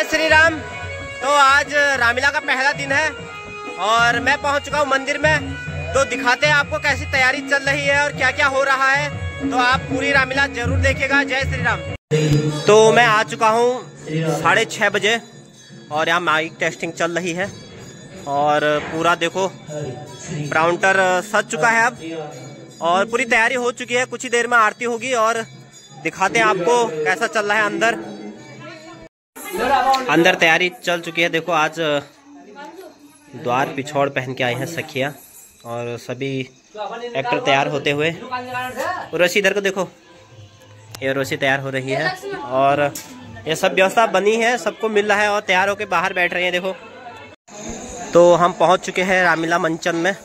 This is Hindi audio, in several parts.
जय श्री राम। तो आज रामलीला का पहला दिन है और मैं पहुंच चुका हूं मंदिर में। तो दिखाते हैं आपको कैसी तैयारी चल रही है और क्या क्या हो रहा है। तो आप पूरी रामलीला जरूर देखिएगा। जय श्री राम। तो मैं आ चुका हूं 6:30 बजे और यहाँ माइक टेस्टिंग चल रही है और पूरा देखो काउंटर सज चुका है अब और पूरी तैयारी हो चुकी है। कुछ ही देर में आरती होगी और दिखाते हैं आपको कैसा चल रहा है अंदर तैयारी चल चुकी है। देखो आज द्वार पिछौड़ पहन के आए हैं सखिया और सभी एक्टर तैयार होते हुए। उर्वशी इधर को देखो, ये उर्वशी तैयार हो रही है और ये सब व्यवस्था बनी है, सबको मिल रहा है और तैयार होके बाहर बैठ रहे हैं। देखो तो हम पहुंच चुके हैं रामलीला मंचन में।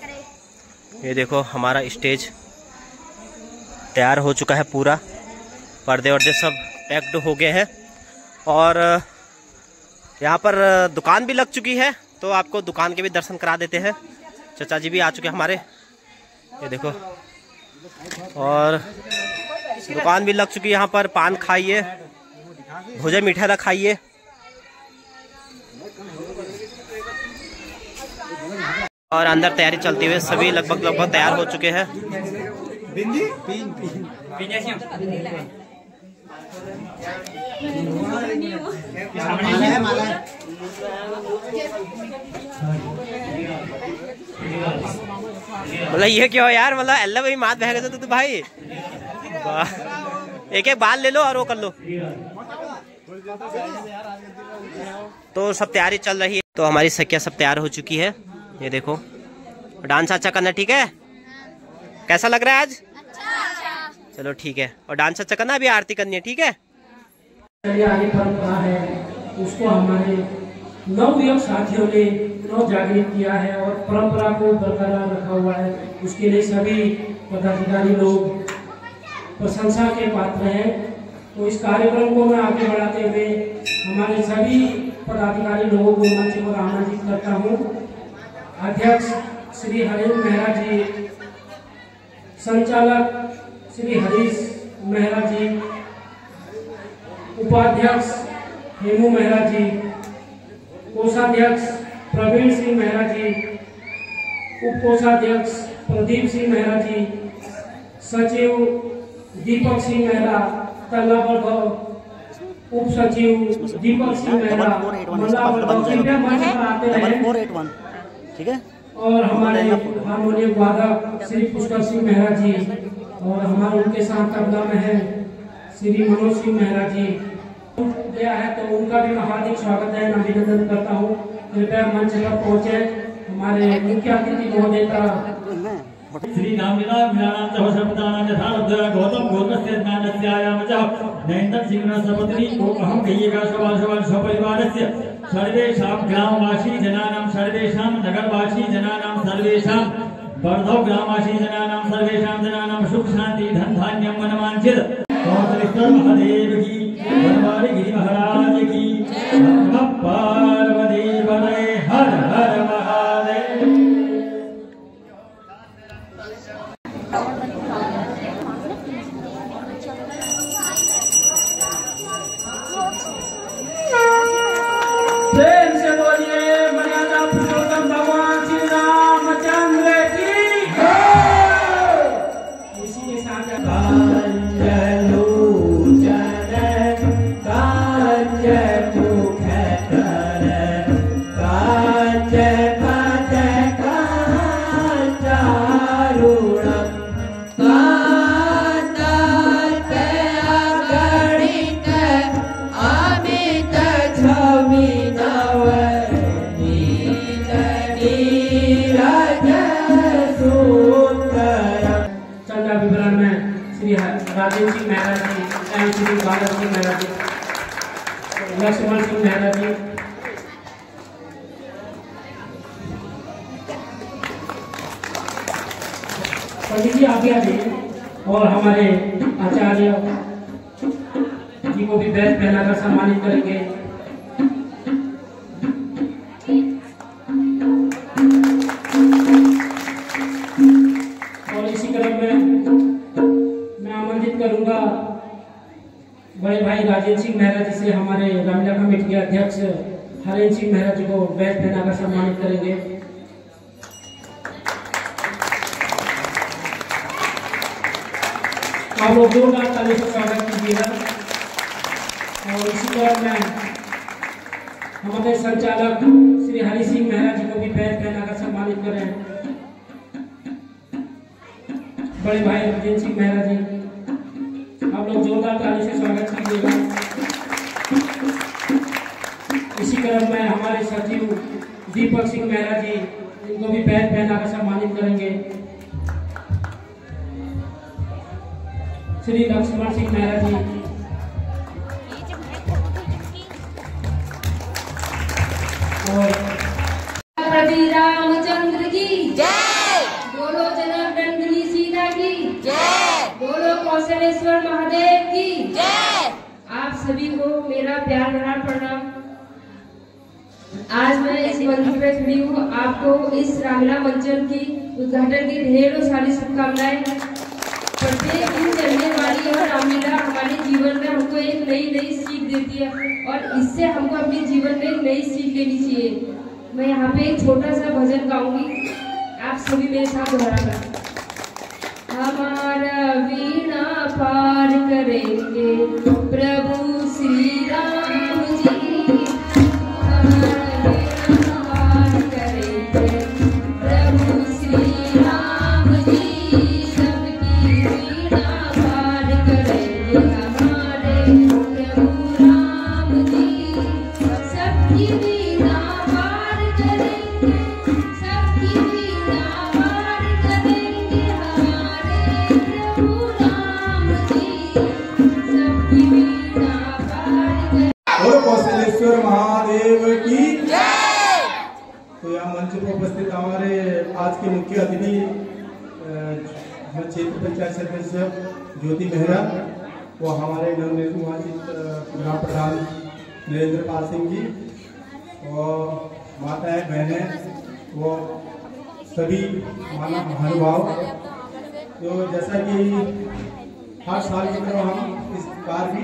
ये देखो हमारा स्टेज तैयार हो चुका है, पूरा पर्दे वर्दे सब पैक्ड हो गए हैं और यहाँ पर दुकान भी लग चुकी है। तो आपको दुकान के भी दर्शन करा देते हैं। चाचा जी भी आ चुके हैं हमारे, ये देखो, और दुकान भी लग चुकी है। यहाँ पर पान खाइए, भुजा मिठाई खाइए। और अंदर तैयारी चलती हुई सभी लगभग तैयार हो चुके हैं। मतलब ये क्यों यार, मतलब अल्लाह भाई मात बह गए तो भाई एक एक बाल ले लो और वो कर लो। तो सब तैयारी चल रही है। तो हमारी सखिया सब तैयार हो चुकी है। ये देखो डांस अच्छा करना, ठीक है? कैसा लग रहा है आज? अच्छा। चलो ठीक है, और डांस अच्छा करना, अभी आरती करनी है, ठीक है? आगे परंपरा है उसको हमारे नवयुवक साथियों ने जागृत किया है और परंपरा को बरकरार रखा हुआ है। उसके लिए सभी पदाधिकारी लोग प्रशंसा के पात्र हैं। तो इस कार्यक्रम को मैं आगे बढ़ाते हुए हमारे सभी पदाधिकारी लोगों को मंच पर आमंत्रित करता हूँ। अध्यक्ष श्री हरेंद्र मेहरा जी, संचालक श्री हरीश मेहरा जी, उपाध्यक्ष हेमू मेहरा जी, कोषाध्यक्ष प्रवीण सिंह मेहरा जी, उप कोषाध्यक्ष प्रदीप सिंह मेहरा जी, सचिव दीपक सिंह मेहरा, तल्ला बड़गांव, उप सचिव दीपक सिंह मेहरा, मल्ला बड़गांव, कृपया मंच पर आते रहें। ठीक है। और हमारे हारमोनियम वादक श्री पुष्कर सिंह मेहरा जी और हमारे उनके साथ तबला में है श्री मनोज सिंह मेहरा जी गया है, तो उनका भी मैं हार्दिक स्वागत है, अभिनंदन करता हूँ। कृपया मंच पर पहुँचे। हमारे मुख्य अतिथि महोदय का श्री रामलीला विराम चौशब्दानां यथार्थ गौतम गोत्रस्य ज्ञानस्यायाम च नैन्दं सिंहन सपत्नी को अहं कय्यका सवासवान सपरिवारस्य सर्वेषां ग्रामवासी जनानां सर्वेषां नगरवासी जनानां सर्वेषां वर्धौ ग्रामवासी जनानां सर्वेषां जनानां सुख शांति धन धान्यं मनवांछित कौशलेश्वर महादेव की, बनवारी गिरि महाराज की, नमः पार्वती पतये, हर हर महादेव। प्रेम से बोलिए मर्यादा पुरुषोत्तम भगवान श्री रामचंद्र की जय। इसी के साथ राजेंद्र सिंह मेहरा जी एवं श्री बादल सिंह मेहरा जी, लक्ष्मण सिंह मेहरा जी, पंडित जी आगे आ जाइए और हमारे आचार्य जी को भी बैच पहनाकर सम्मानित करेंगे। और इसी क्रम में मैं आमंत्रित करूंगा बड़े भाई राजेंद्र सिंह मेहरा जी से, हमारे रामलीला कमेटी के अध्यक्ष कोषाध्यक्ष हरेंद्र सिंह मेहरा जी को बैच पहनाकर सम्मानित करेंगे। आप लोग जोरदार ताली से स्वागत कीजिएगा। और इसी तरह मैं हमारे संचालक श्री हरि सिंह मेहरा जी को भी बैच पहनाकर सम्मानित करें। बड़े भाई अजीत सिंह मेहरा जी, आप लोग जोरदार ताली से स्वागत कीजिएगा। इसी क्रम में हमारे सचिव दीपक सिंह मेहरा जी, इनको भी बैच पहनाकर सम्मानित करेंगे। श्री लक्ष्मण सिंह मेहरा जी, और प्रभु रामचंद्र की जय, बोलो जनार्दन सीता की जय, बोलो कौशलेश्वर महादेव की जय। आप सभी को मेरा प्यार भरा प्रणाम। आज मैं इस मंच पे खड़ी हूँ। आपको इस रामलीला मंचन की उद्घाटन की ढेरों सारी शुभकामनाएं। प्रत्येक दिन चलने वाली यह रामलीला हमारे जीवन में हमको एक नई नई सीख देती है और इससे हमको अपने जीवन में एक नई सीख लेनी चाहिए। मैं यहाँ पे एक छोटा सा भजन गाऊंगी, आप सभी मेरे साथ दोहराना। हमारा वीणा पार करेंगे प्रभु श्री राम जी, हमारा वीणा पार करेंगे प्रभु श्री राम जी, सबकी वीणा पार करेंगे हमारे प्रभु राम जी, सबकी वीणा पार करेंगे, सबकी वीणा पार करेंगे हमारे प्रभु राम जी, सबकी वीणा पार करेंगे। और कौशलेश्वर महादेव की जय। तो यहाँ मंच पर उपस्थित हमारे आज के मुख्य अतिथि क्षेत्र पंचायत सदस्य ज्योति मेहरा, वो हमारे नवनिर्वाचित ग्राम प्रधान नरेंद्र पाल सिंह जी, और माताएं बहनें, वो सभी मानव महानुभाव। तो जैसा कि हर साल की तरह हम इस बार भी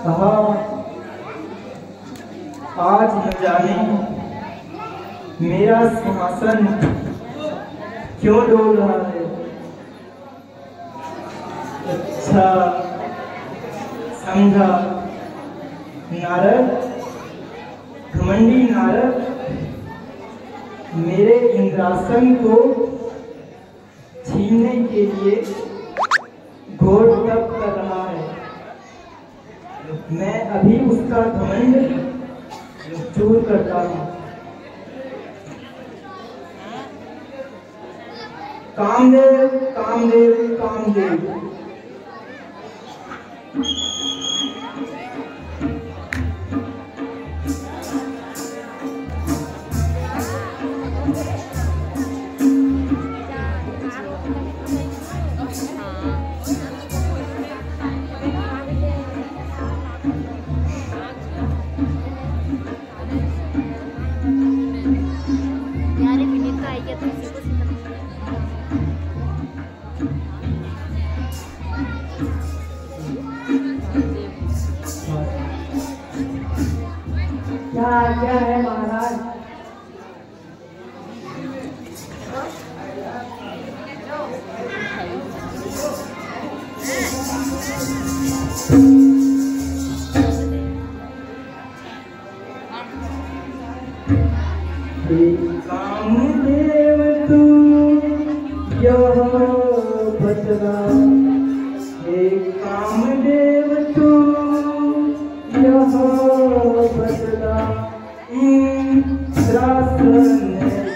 कहा, आज न जाने मेरा सिंहासन क्यों डोल रहा है। अच्छा समझा, नारद, घमंडी नारद मेरे इंद्रासन को छीनने के लिए घोर तप कर रहा है। मैं अभी उसका घमंड दूर करता हूँ। कामदेव कामदेव कामदेव, क्या है महाराज? कामदेव तू यह बतला, हे कामदेव तू यह बतला, इंद्रासन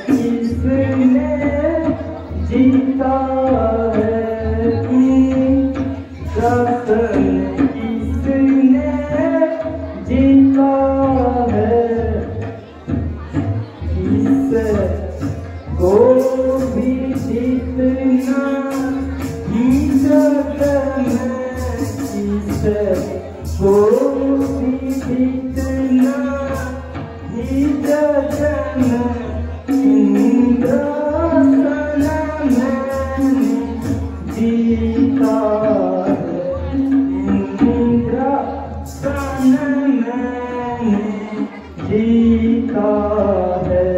किसने जीता है, इंद्रासन किसने जीता है, को भी जीतना ही जगन, को भी जीतना ही जगन, इंद्रासन मैंने जीता है, इंद्रासन मैंने जीता है।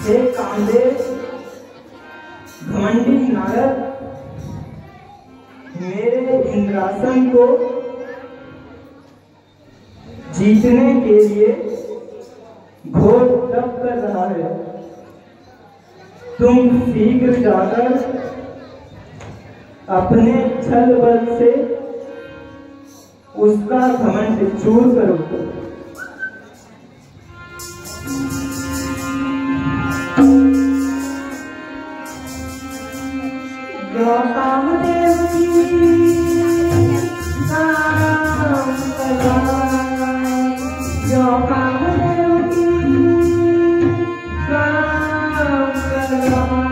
हे कामदेव, घमंडी नारद मेरे इंद्रासन को जीतने के लिए घोर तप कर रहा है। तुम शीघ्र जाकर अपने छल बल से उसका घमंड चूर करो। जो कामदेव की काम करवाए, जो कामदेव की काम करवाए,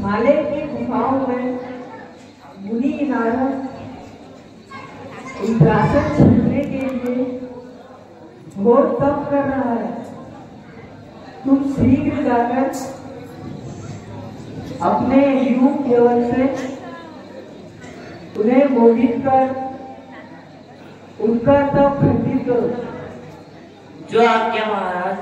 हिमालय की गुफाओं में मुनि नारद इंद्रासन छूने के लिए घोर तप कर रहा है। तुम शीघ्र जाकर अपने योग केवल से उन्हें मोहित कर उनका तप खंडित करो। जो आज्ञा महाराज।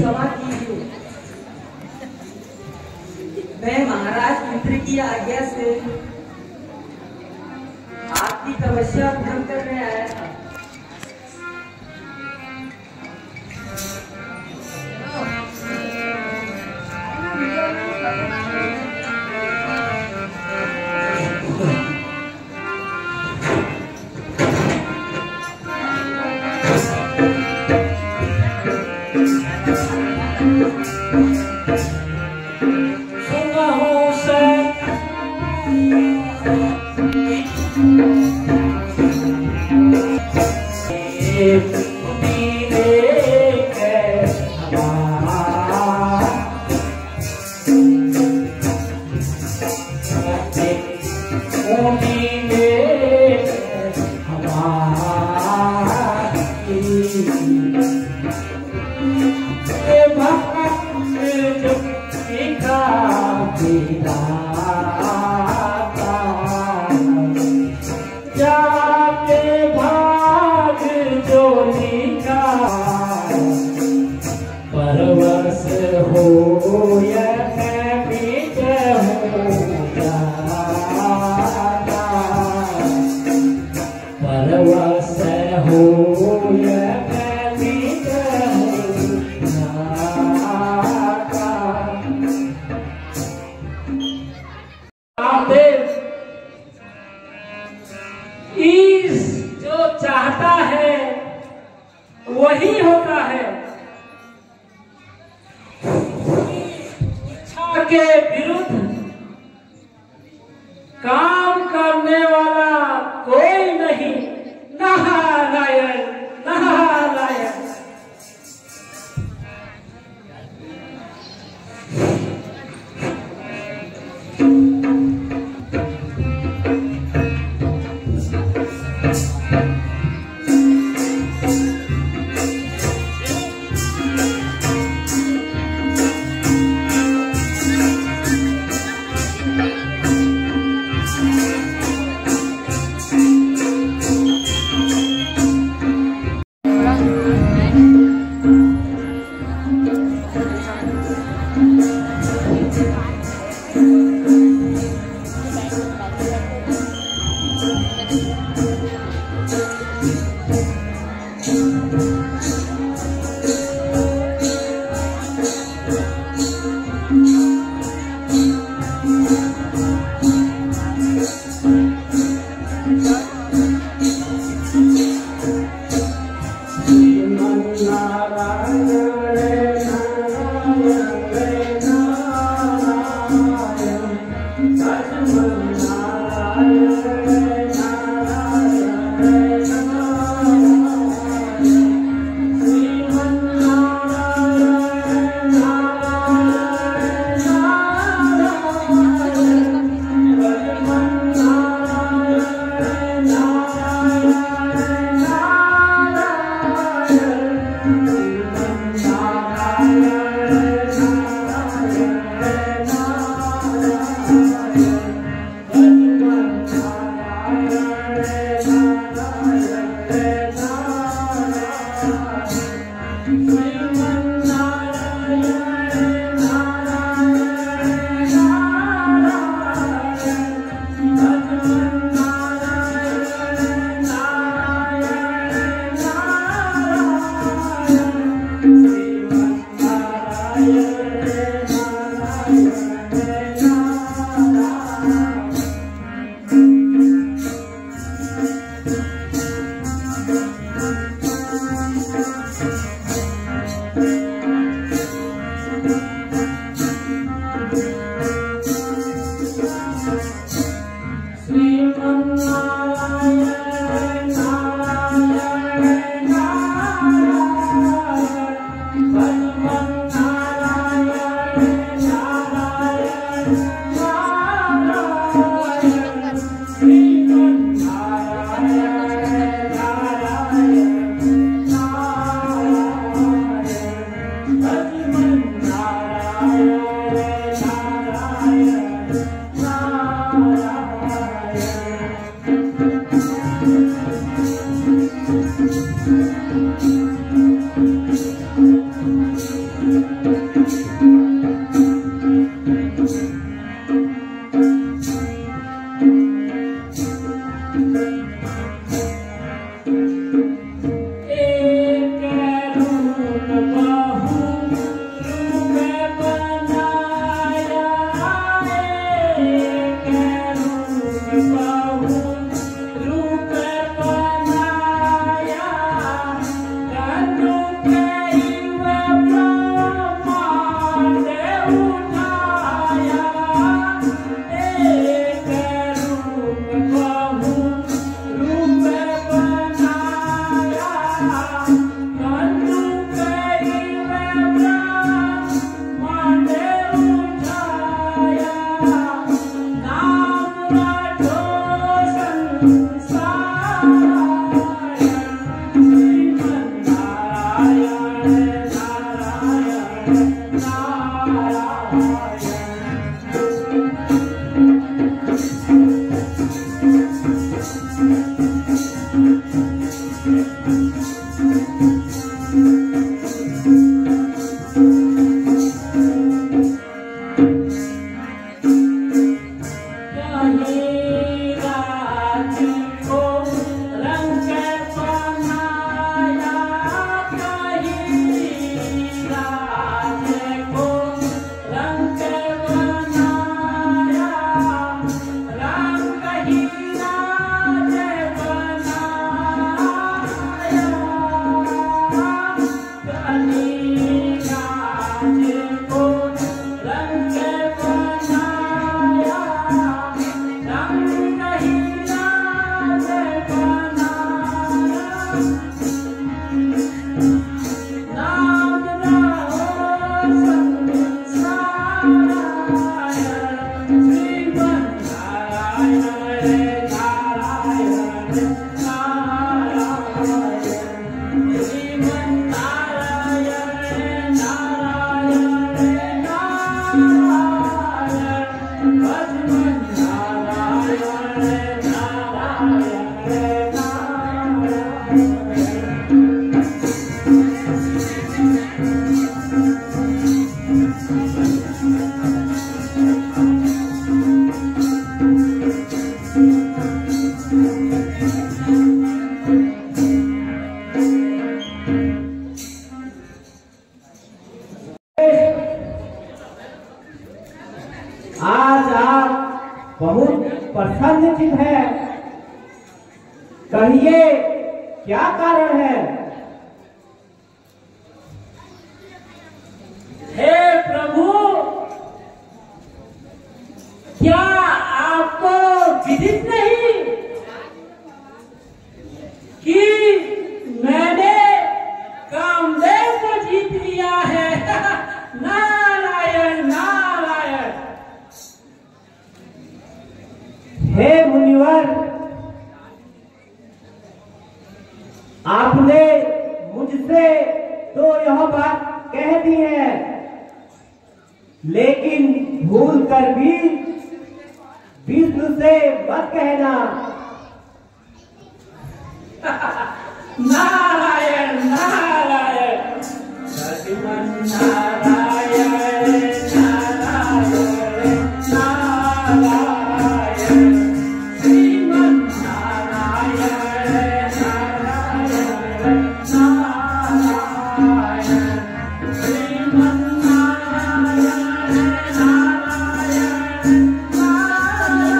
क्षमा कीजिए। मैं महाराज मित्र की आज्ञा से आपकी तपस्या भंग करने आया था। परवश हो या बीत परवश हो या बीत जो चाहता है वही होता है। इच्छा के विरुद्ध काम करने वाला कोई नहीं। नारायण नारायण। आज आप बहुत प्रसन्नचित है, कहिए क्या कारण है? हे प्रभु, क्या आपको विदित नहीं कि मैंने कामदेव को जीत लिया है? नारायण नारायण। हे मुनिवर, आपने मुझसे तो यह बात कह दी है, लेकिन भूल कर भी विष्णु से मत कहना। नारायण नारायण श्रीमन नारायण नारायण नारायण श्रीमन नारायण नारायण नारायण श्रीमन नारायण नारायण नारायण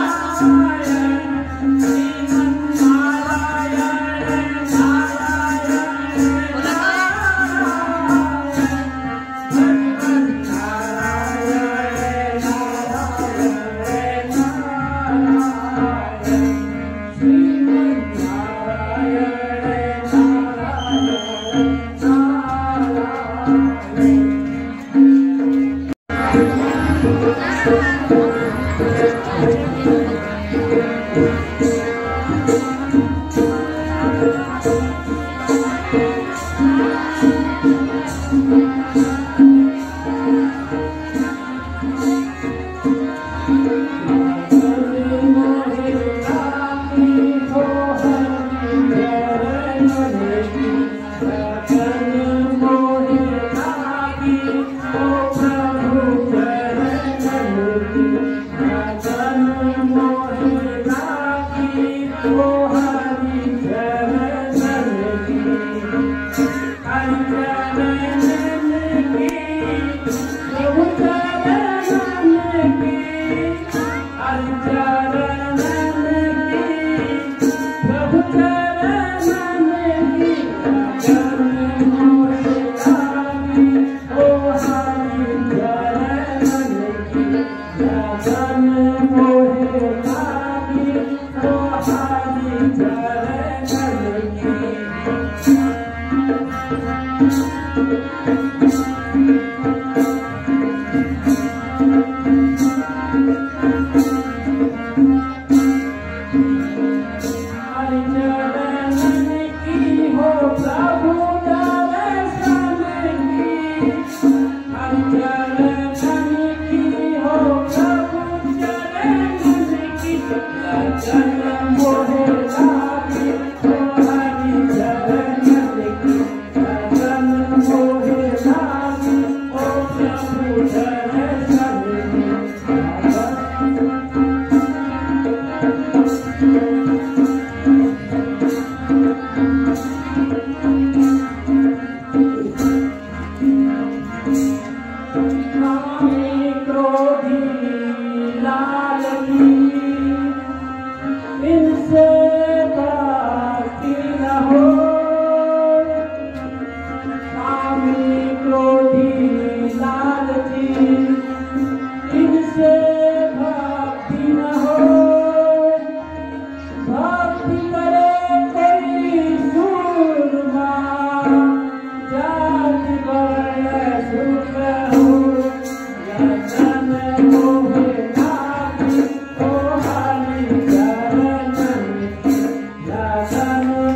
श्रीमन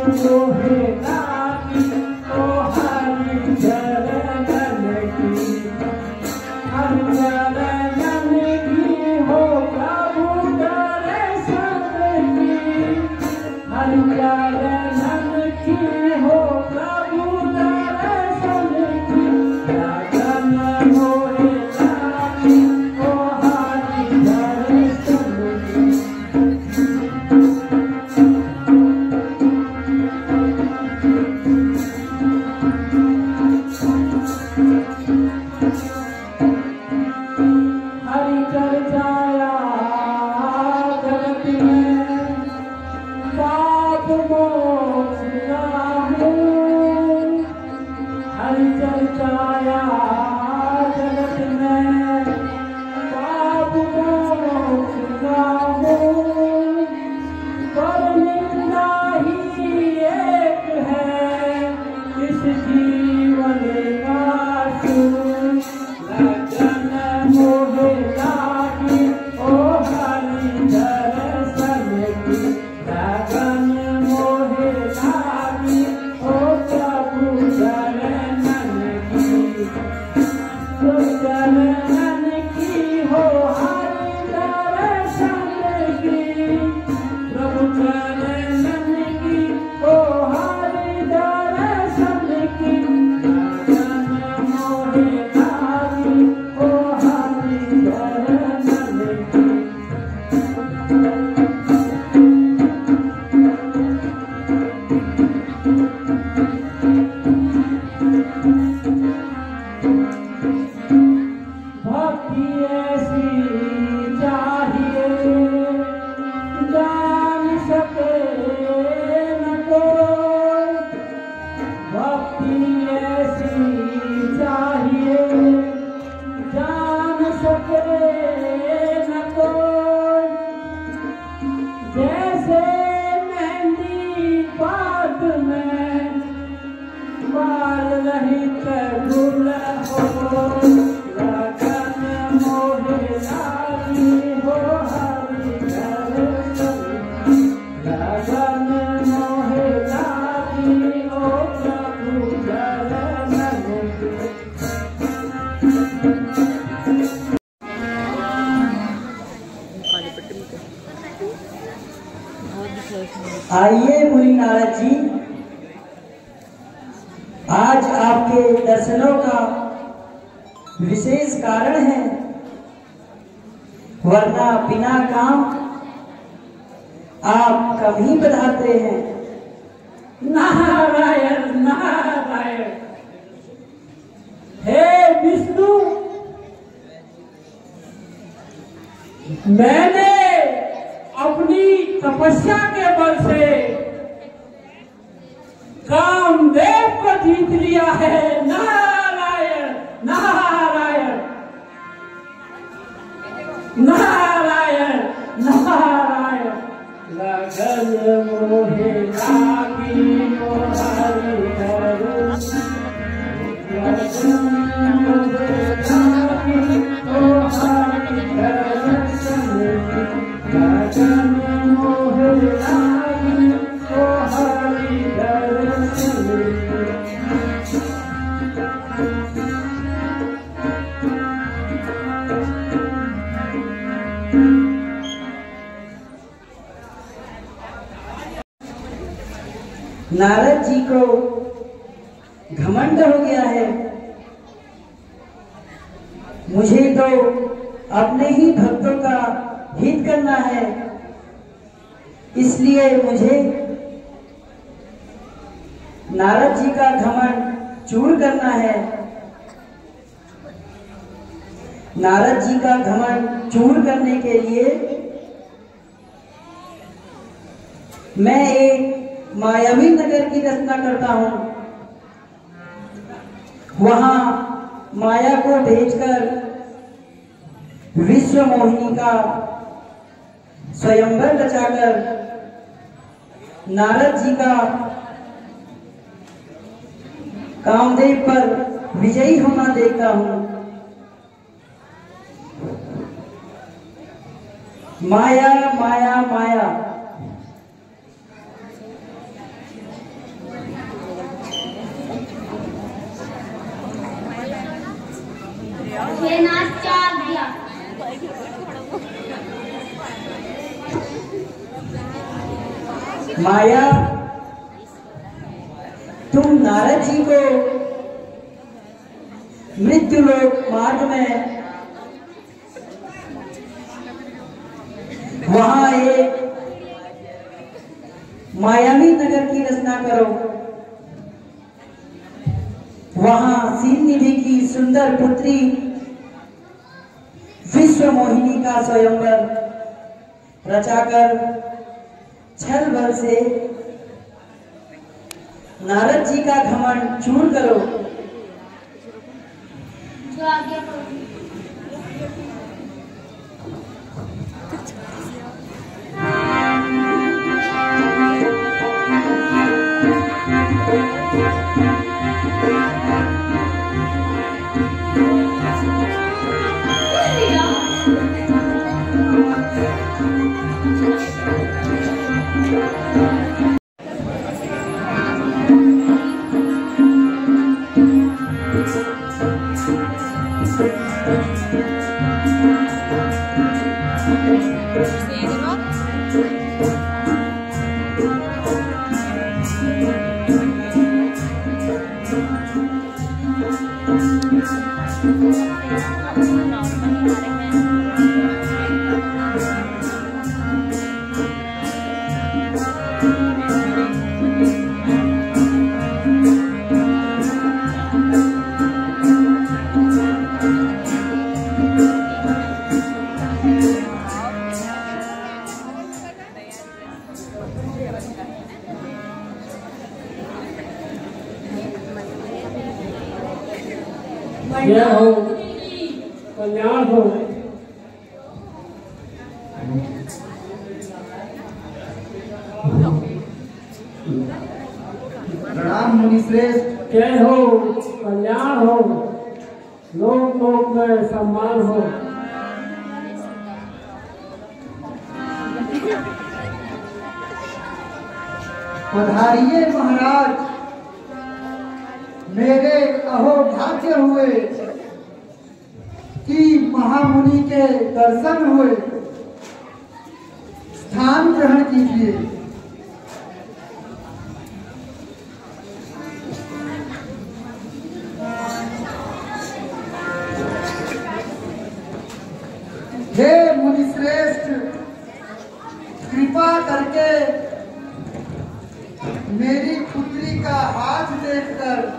मोहे लागी ओ हरि चरणन की, हरि चरणन की हो प्रभु दर्शन की, हरि चरणन की हो प्रभु दर्शन की, लगन मोहे लागी ओ हरि दर्शन की। हरि चर्चाया जगत में पाप मोक्ष गाहू, हरि चर्चाया जगत में पाप मोक्ष गाहू, पर निंदा ही एक है इस जीवन का सुख, लगन मोहे लागी ओ हरि दर्शन की, लगन मोहे लागी ओ प्रभु चरणन की, तो चरणन की हो हरि दर्शन की, प्रभु चरणन की ओ हरि दर्शन की, लगन मोहे लागी ओ हरि दर्शन की। भक्ति ऐसी चाहिए जान सके न कोई, भक्ति ऐसी चाहिए जान सके न कोई, जैसे मेहंदी पात में बाल रहित गुल हो, लगन मोहे लागी हो हरि दर्शन की, लगन मोहे लागी ओ प्रभु चरणन की। आइए मुनि नारद जी, आज आपके दर्शनों का विशेष कारण है, वरना बिना काम आप कभी पधारते हैं। नारायण नारायण, हे विष्णु, मैंने अपनी तपस्या के बल से कामदेव को जीत लिया है। नारायण नारायण नारायण नारायण, लगन मोहे लागी ओ हरि दर्शन, लगन मोहे लागी ओ हरि दर्शन की, लगन मोहे लागी ओ हरि दर्शन की। नारद जी को घमंड हो गया है, मुझे तो अपने ही भक्तों का हित करना है, इसलिए मुझे नारद जी का घमंड चूर करना है। नारद जी का घमंड चूर करने के लिए मैं एक मायावी नगर की रचना करता हूं, वहां माया को भेजकर विश्व मोहिनी का स्वयंवर रचाकर नारद जी का कामदेव पर विजयी होना देखता हूं। माया माया माया, ये नाच चाल दिया। माया, तुम नारद जी को मृत्युलोक मार्ग में वहां एक मायावी नगर की रचना करो। वहां सीन निधि की सुंदर पुत्री विश्व मोहिनी का स्वयंवर रचाकर छल बल से नारद जी का घमंड चूर करो। जो आगे जय हो, कल्याण हो। प्रणाम मुनि श्रेष्ठ। जय हो, कल्याण हो, लोक लोक में सम्मान हो। पधारिए महाराज, मेरे अहो भाग्य हुए कि महामुनि के दर्शन हुए। स्थान ग्रहण कीजिए। हे मुनि श्रेष्ठ, कृपा करके मेरी पुत्री का हाथ देखकर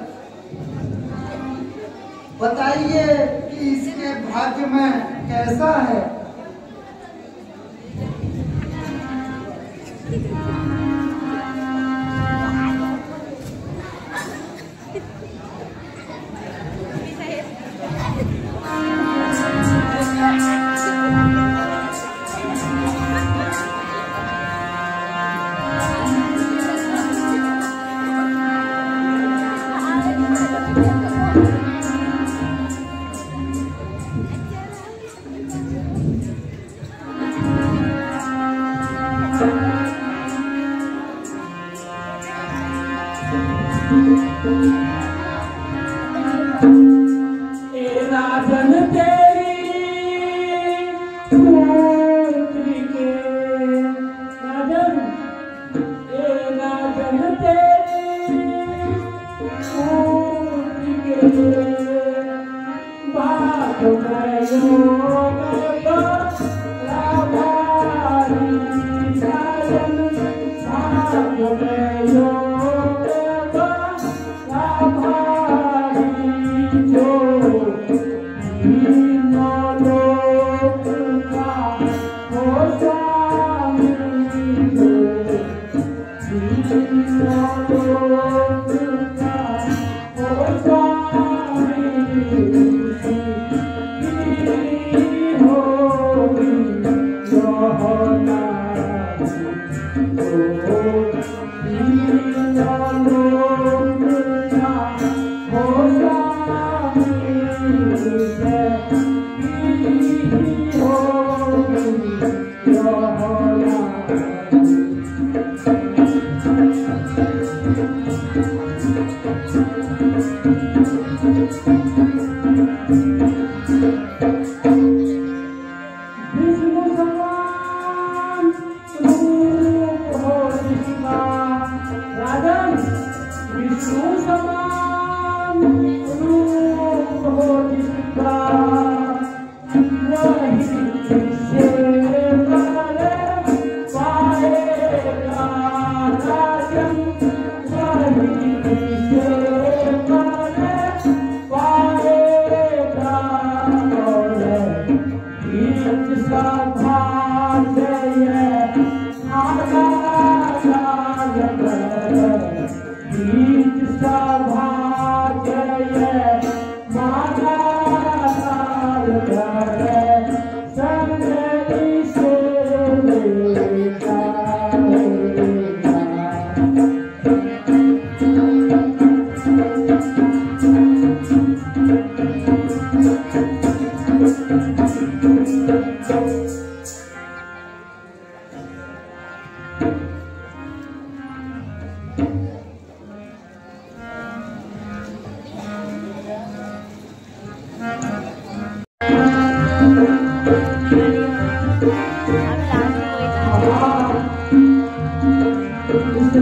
बताइए कि इसके भाग्य में कैसा है। राजन तेरी पुत्री के राजन, राजन तेरी पुत्री के बात में योग लाभारी राजन, बात में योग लाभारी जो Thank you. विष्णु समान रूप हो जिसका वही से पाएगा राजन, वही से पाएगा गीत सौभाग्य गीत सौभाग्य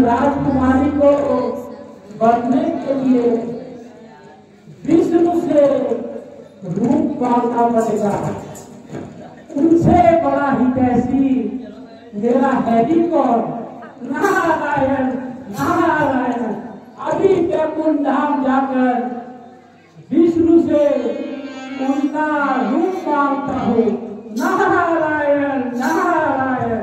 राजकुमारी को बढ़ने के लिए विष्णु से रूप मांगना पड़ेगा। उनसे बड़ा ही कैसी मेरा हैरी कौन। नारायण नारायण, अभी बैकुंठ धाम जाकर विष्णु से उनका रूप मांगता हूँ। नारायण नारायण।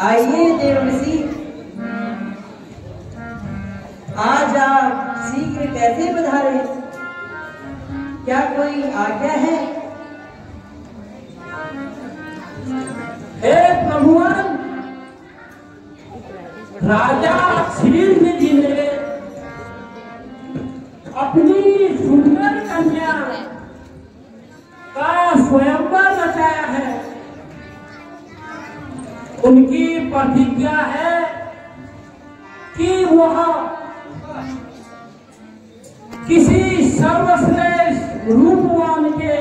आइए देवर्षि, आज आप शीघ्र कैसे पधारे? क्या कोई आज्ञा है? हे प्रभुवन, राजा शीघ्र जी ने अपनी सुंदर कन्या का स्वयंवर रचाया है। उनकी प्रतिज्ञा है कि वह किसी सर्वश्रेष्ठ रूपवान के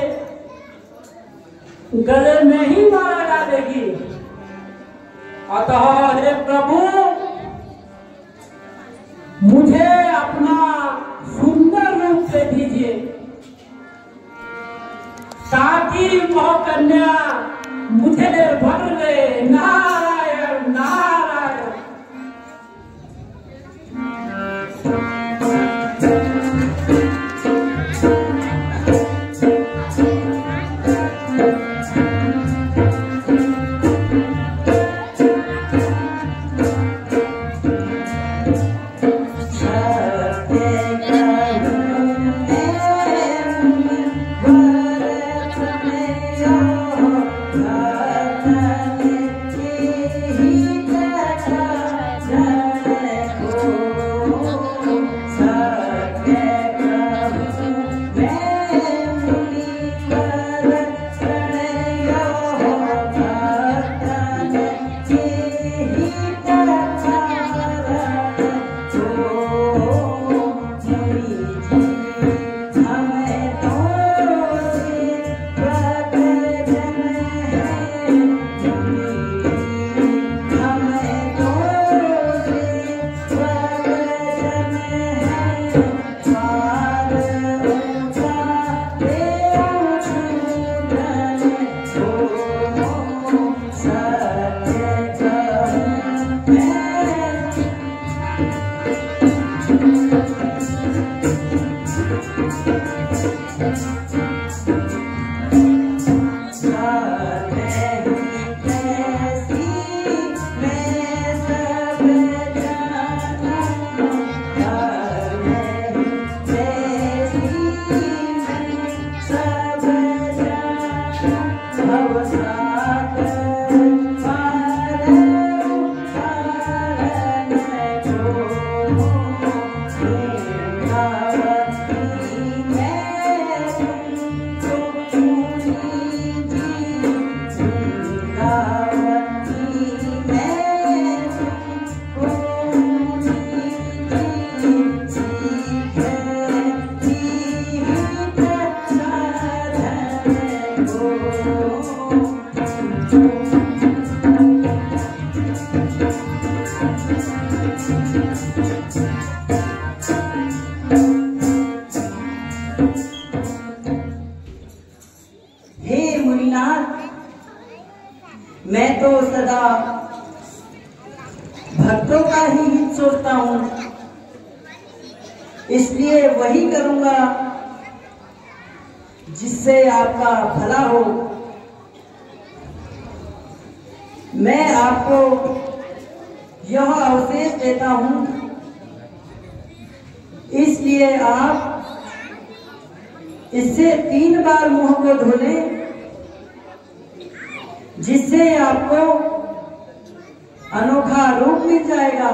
गले में ही मारा डालेगी। अतः हे प्रभु, मुझे अपना सुंदर रूप दे दीजिए ताकि वह कन्या मुझे भर ले। नारायण नारायण। Yeah. मैं तो सदा भक्तों का ही हित सोचता हूँ, इसलिए वही करूंगा जिससे आपका भला हो। मैं आपको यह अवशेष देता हूँ, इसलिए आप इससे 3 बार मुंह को धो लें, जिससे आपको अनोखा रूप मिल जाएगा।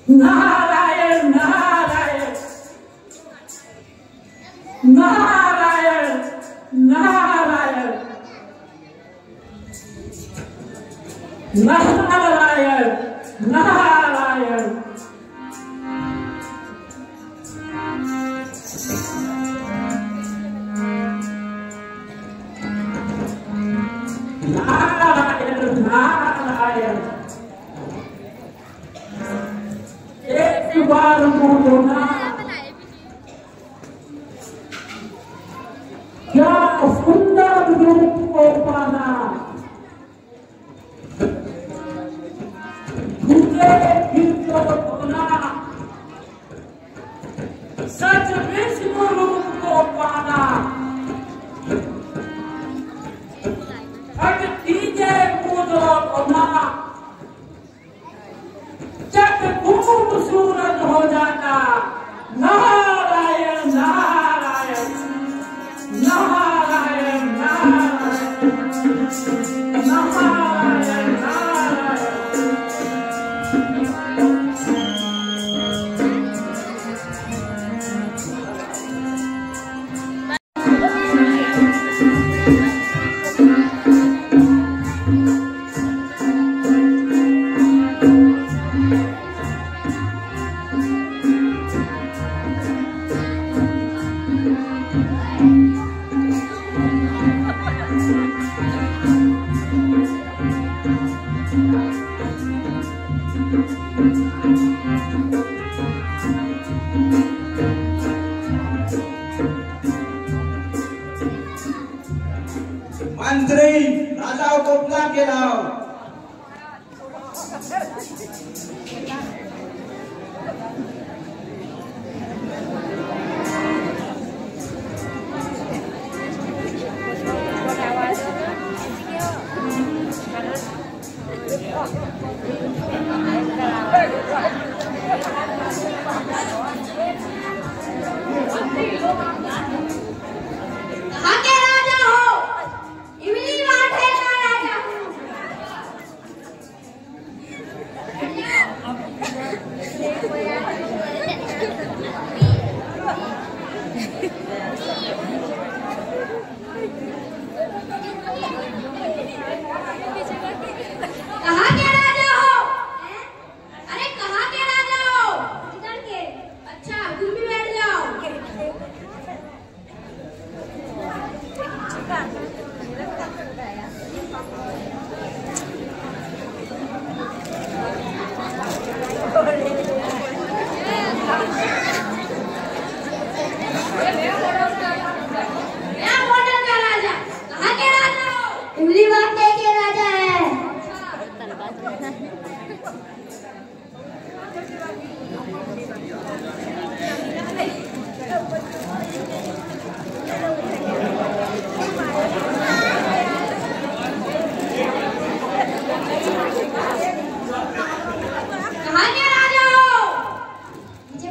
नारायण नारायण नारायण नारायण नारायण नारायण। नारायण एक बार बोलना, क्या सुंदर रूप को पाना, मुझे फिर तो बोलना, सच विष्णु रूप को पाना। खूबसूरत हो जाता। नारायण नारायण नारायण नारायण नारायण मंत्री राजाओं को बुला के लाओ।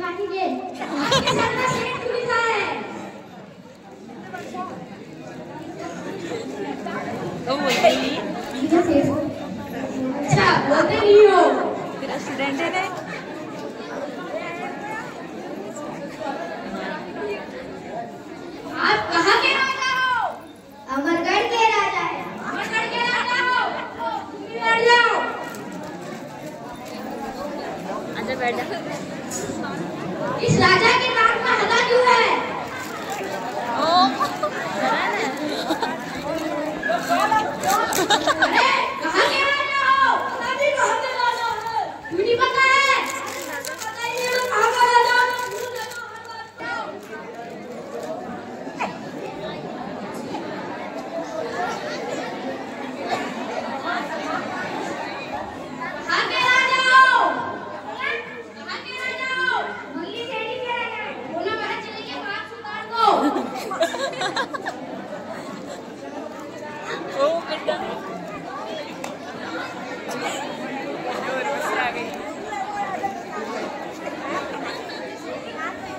क्षमा कीजिए, आपके सर में शेर क्यों लिखा है? अच्छा, बोलते नहीं हो। तेरा स्टूडेंट है ना? आप कहाँ के राजा हो? अमरगढ़ के राजा है। अमरगढ़ के राजा हो, तुम भी बैठ जाओ। अच्छा बैठ जा। इस राजा के नाम का हदा क्यों है? अरे कहाँ के राजा हो? पता नहीं कहाँ के राजा है। क्यों नहीं पता है? पता ही नहीं है कहाँ का राजा है। कहाँ के राजा हो? कहाँ के राजा हो? मंगली सेठी के राजा है। बोला बाहर चले गए, बात सुधार दो।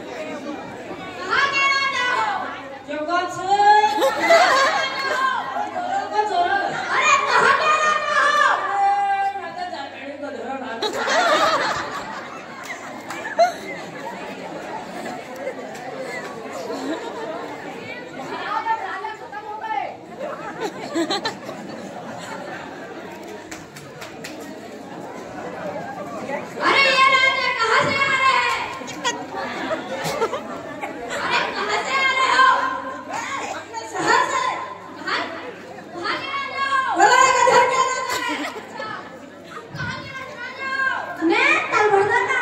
कहाँ के राजा हो? अरे कहाँ के राजा हो? राजा खत्म हो गए। अरे ये राजा कहाँ से आ रहे हैं? अरे कहाँ से आ रहे हो? अपने शहर से। कहाँ के राजा हो? बोला है घर के राजा है। अच्छा, तुम कहाँ के राजा हो? मैं तलवार का।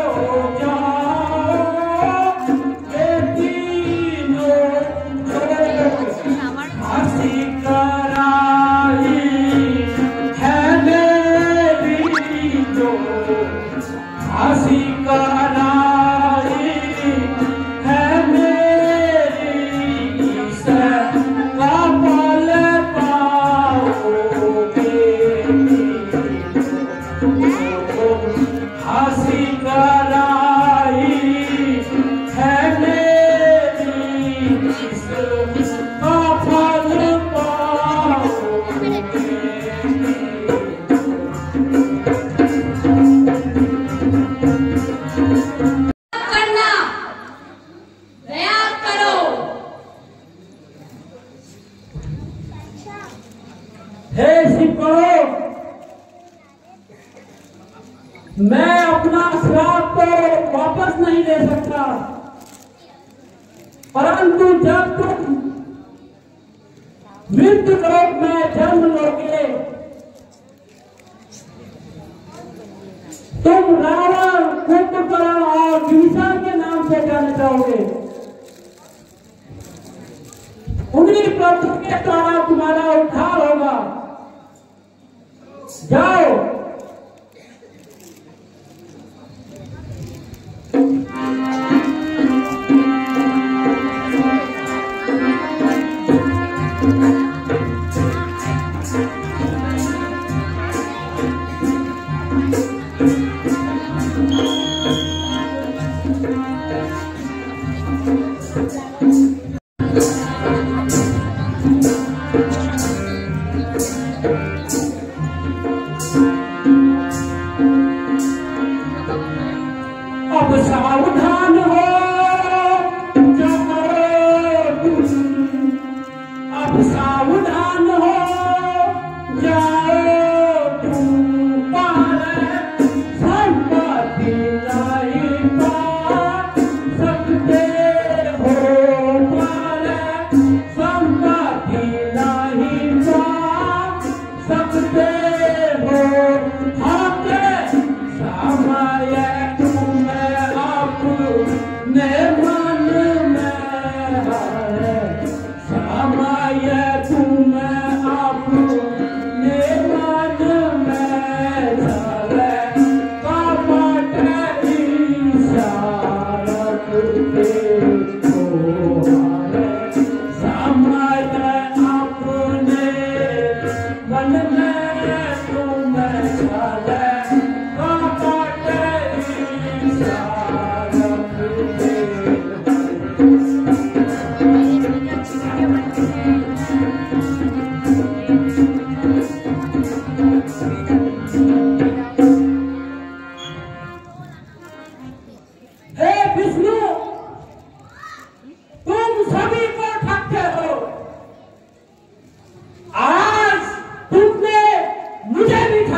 हो मैं अपना श्राप तो वापस नहीं ले सकता, परंतु जब तुम मृत्यु लोक में जन्म लोगे, तुम रावण, कुंभकर्ण और विभीषण के नाम से जाने जाओगे। उन्हीं प्रभु के द्वारा तुम्हारा उद्धार होगा। जाओ। अब सावधान हो जाओ तुम, अब सावधान हो जाओ तुम, पार संपत्ति नहीं पा सकते हो, पार संपत्ति नहीं पा सकते हो। हमने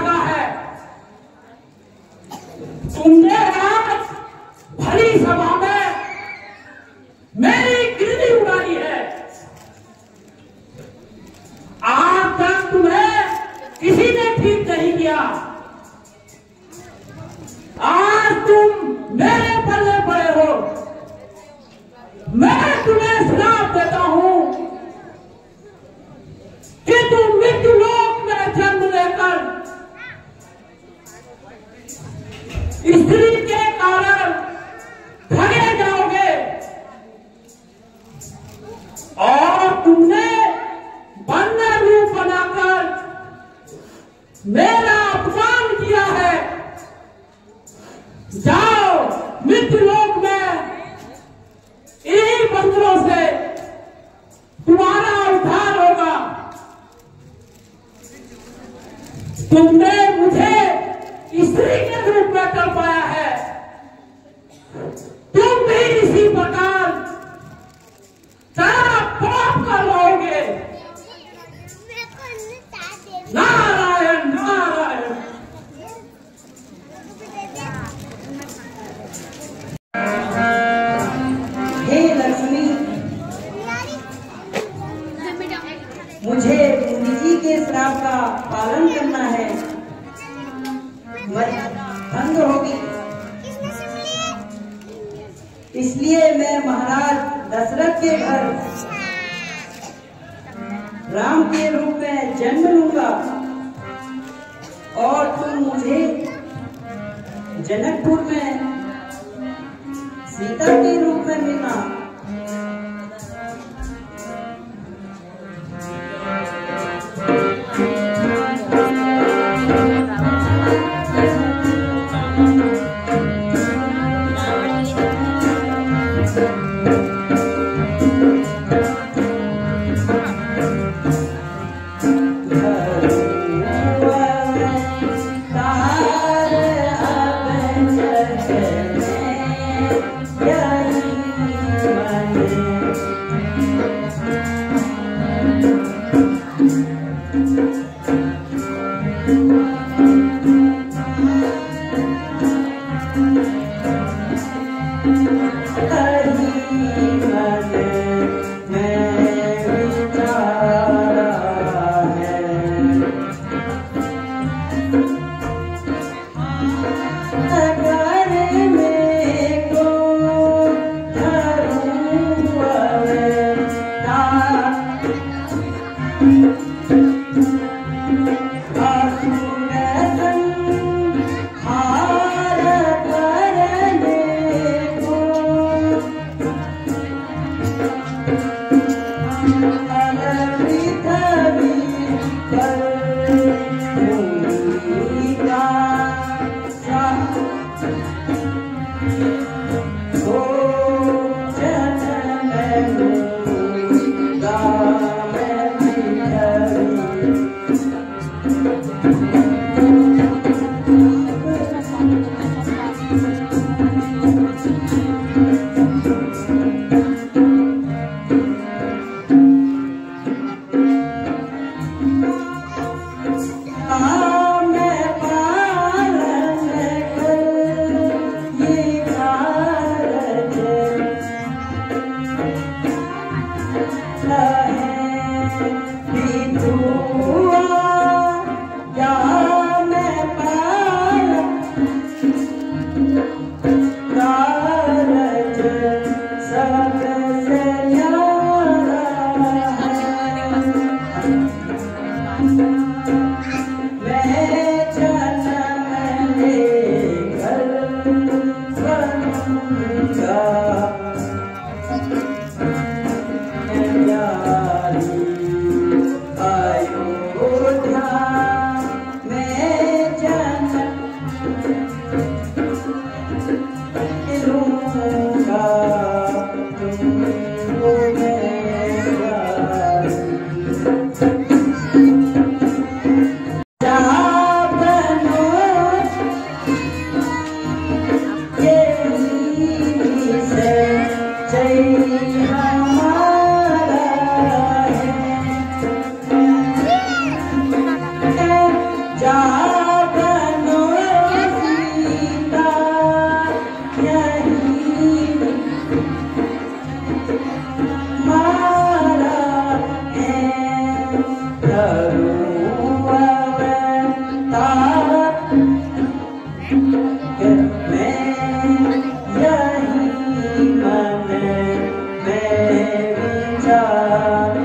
समय तुमने आज भरी सभा में मेरी गिरनी उड़ाई है। आज तक तुम्हें किसी ने ठीक नहीं किया, आज तुम मेरे पल्ले पड़े हो। मैं तुम्हें श्राप देता हूं कि तुम मृत्यु लोक में जन्म लेकर स्त्री के कारण ठगे जाओगे, और तुमने बंदर रूप बनाकर मेरा अपमान किया है। जाओ मृत्यु लोक में, इन्हीं बंदरों से तुम्हारा उद्धार होगा। तुमने मुझे स्त्री के रूप में कर पाया है, तुम भी इसी प्रकार सारा पाप कर लोगे। नारायण नारायण। हे लक्ष्मी, मुझे निजी के श्राप का पालन करना है, भंग होगी। इसलिए मैं महाराज दशरथ के घर राम के रूप में जन्म लूंगा, और तुम मुझे जनकपुर में सीता के रूप में मिलना। जा बनो सीता यही मारा है करूँ अवतार मैं यही मन में विचार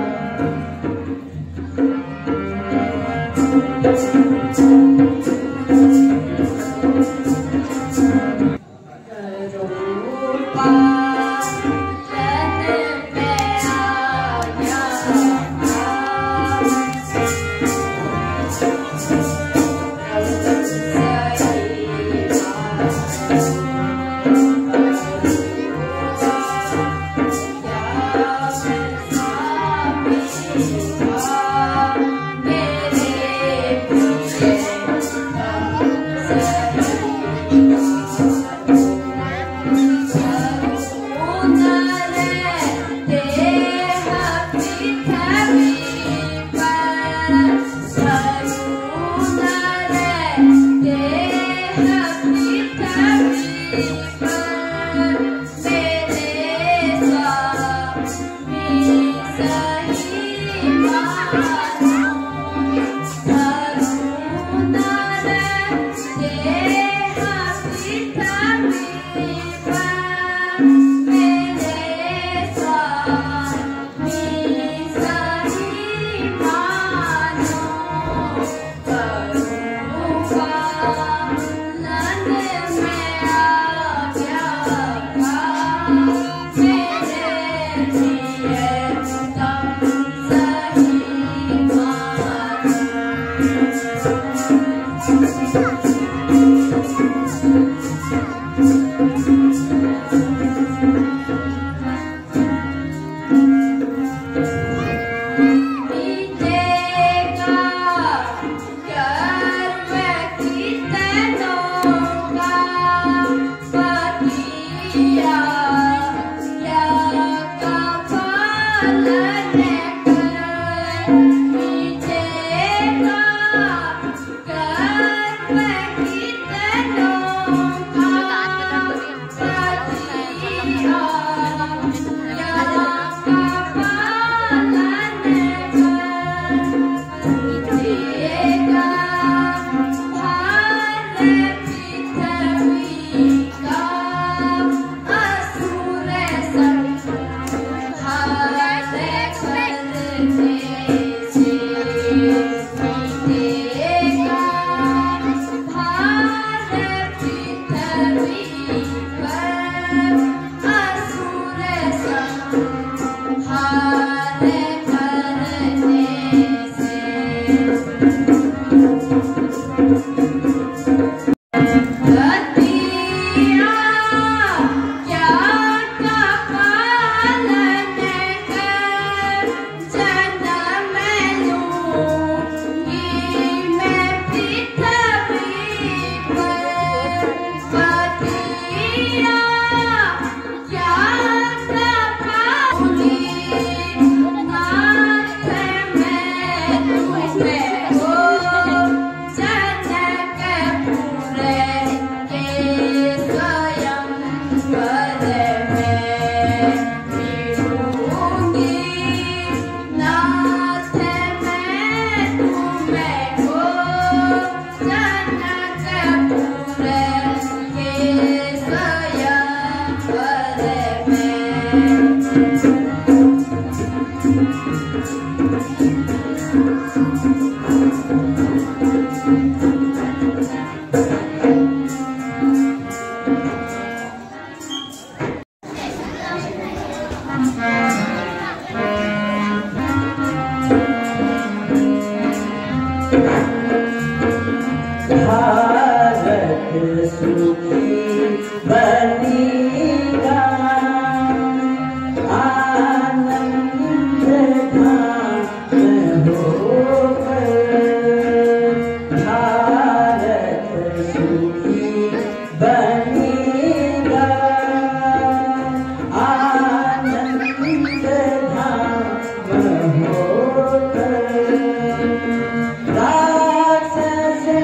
राक्षस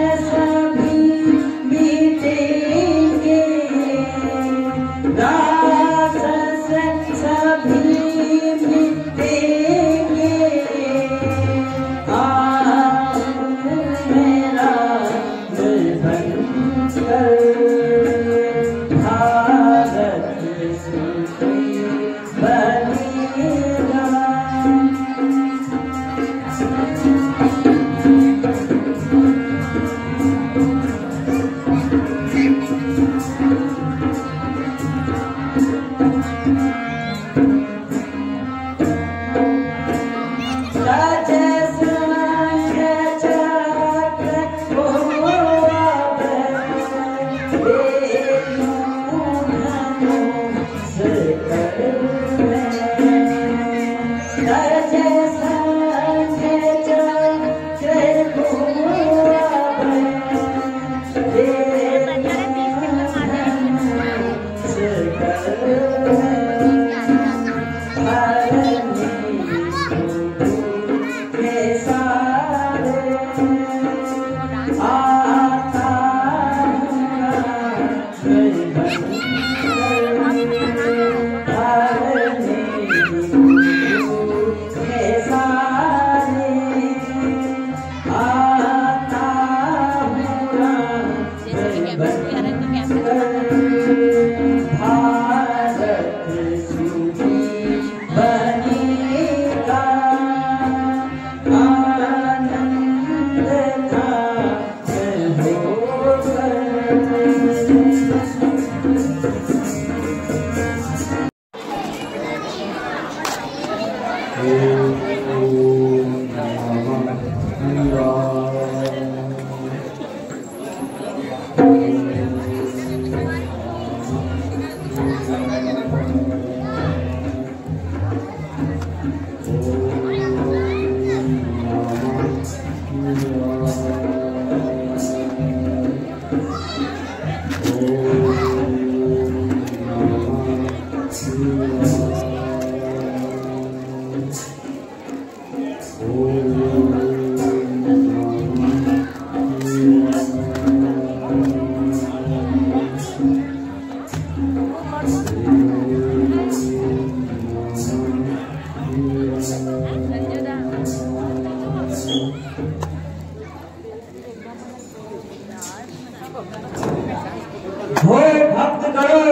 हो भक्त गणों,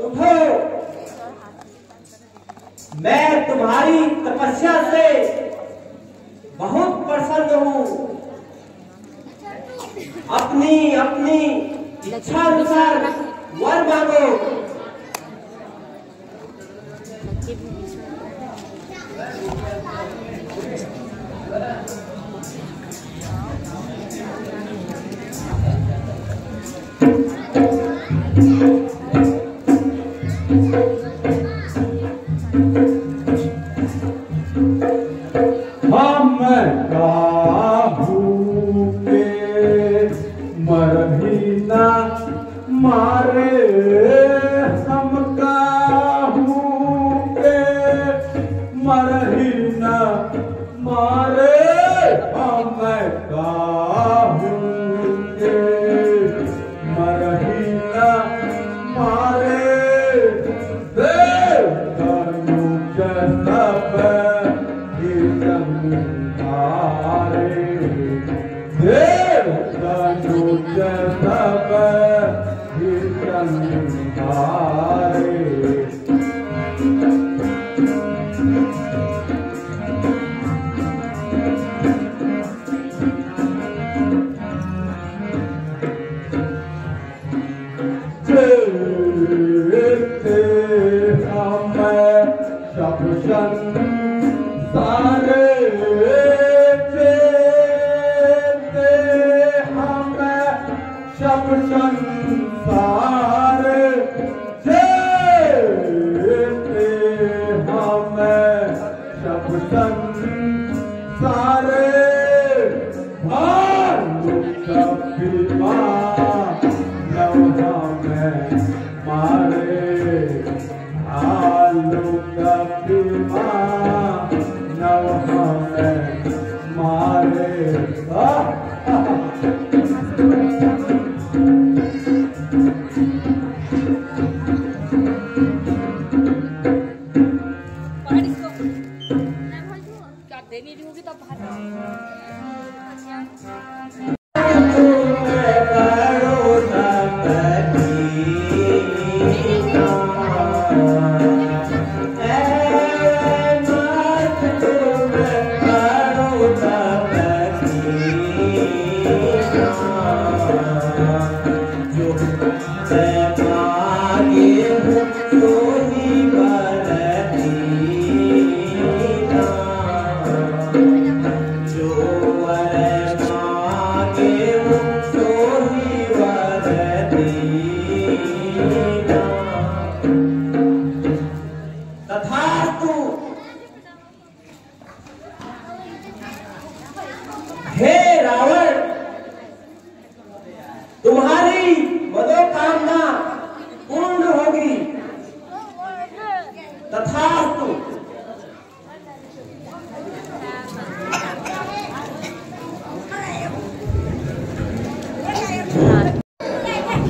उठो। मैं तुम्हारी तपस्या से बहुत प्रसन्न हूँ। अपनी अपनी इच्छा अनुसार वर मांगो।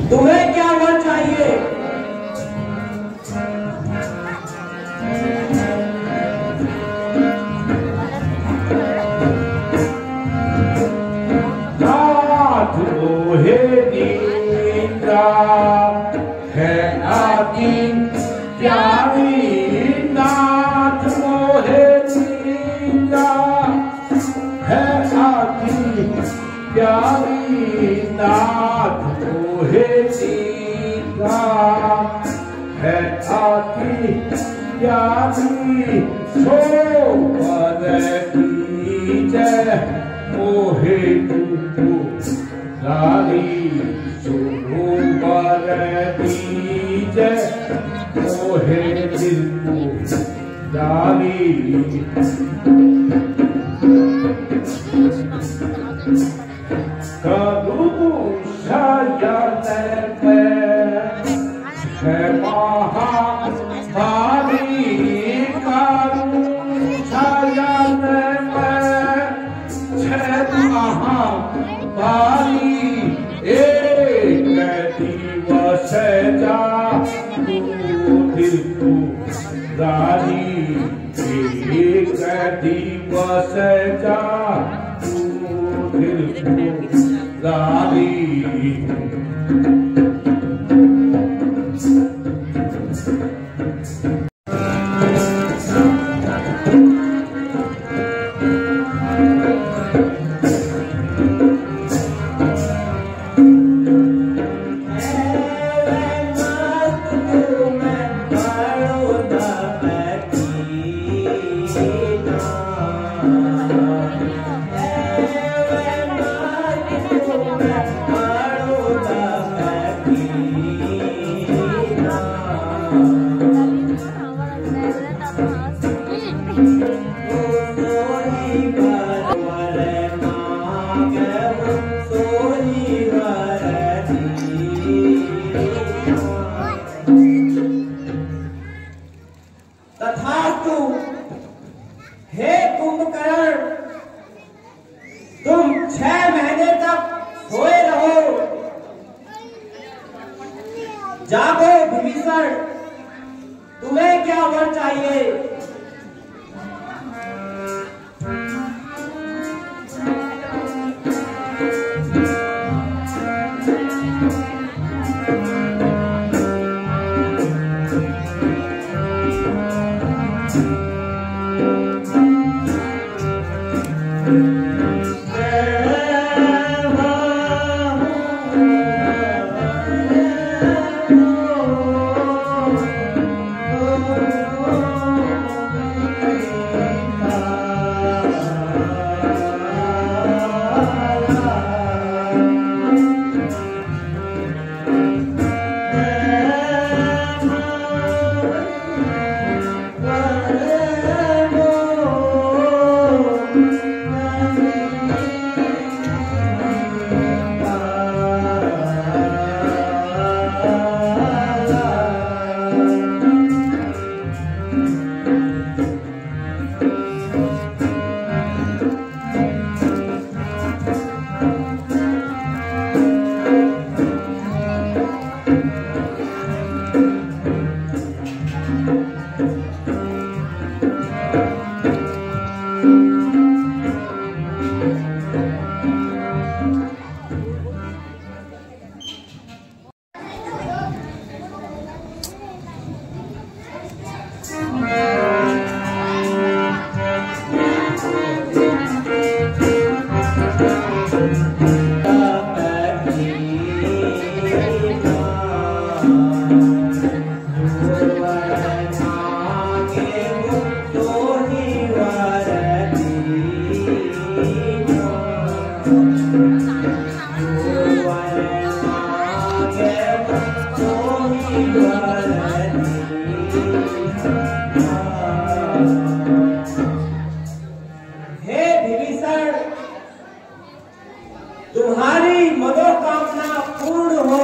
तुम्हें क्या वर चाहिए? नाथ मोहे नींद्रा है आदि प्यारी, नाथ मोहे नींद्रा है आदि प्यारी, नाथ मोहे नींद्रा है आदि प्यारी, सो पर जय मोहे तू रानी, सुनो बर दीजे मोहे दिल को रानी। करूँ शयन में है महामारी, करूँ शयन में है महामारी, एक दिवस जा तू दिल को रानी, एक दिवस जा तू दिल को दारी तथास्तु। हे कुंभकर्ण, तुम 6 महीने तक सोए रहो। जागो विभीषण, तुम्हें क्या वर चाहिए? तुम्हारी मनोकामना पूर्ण हो।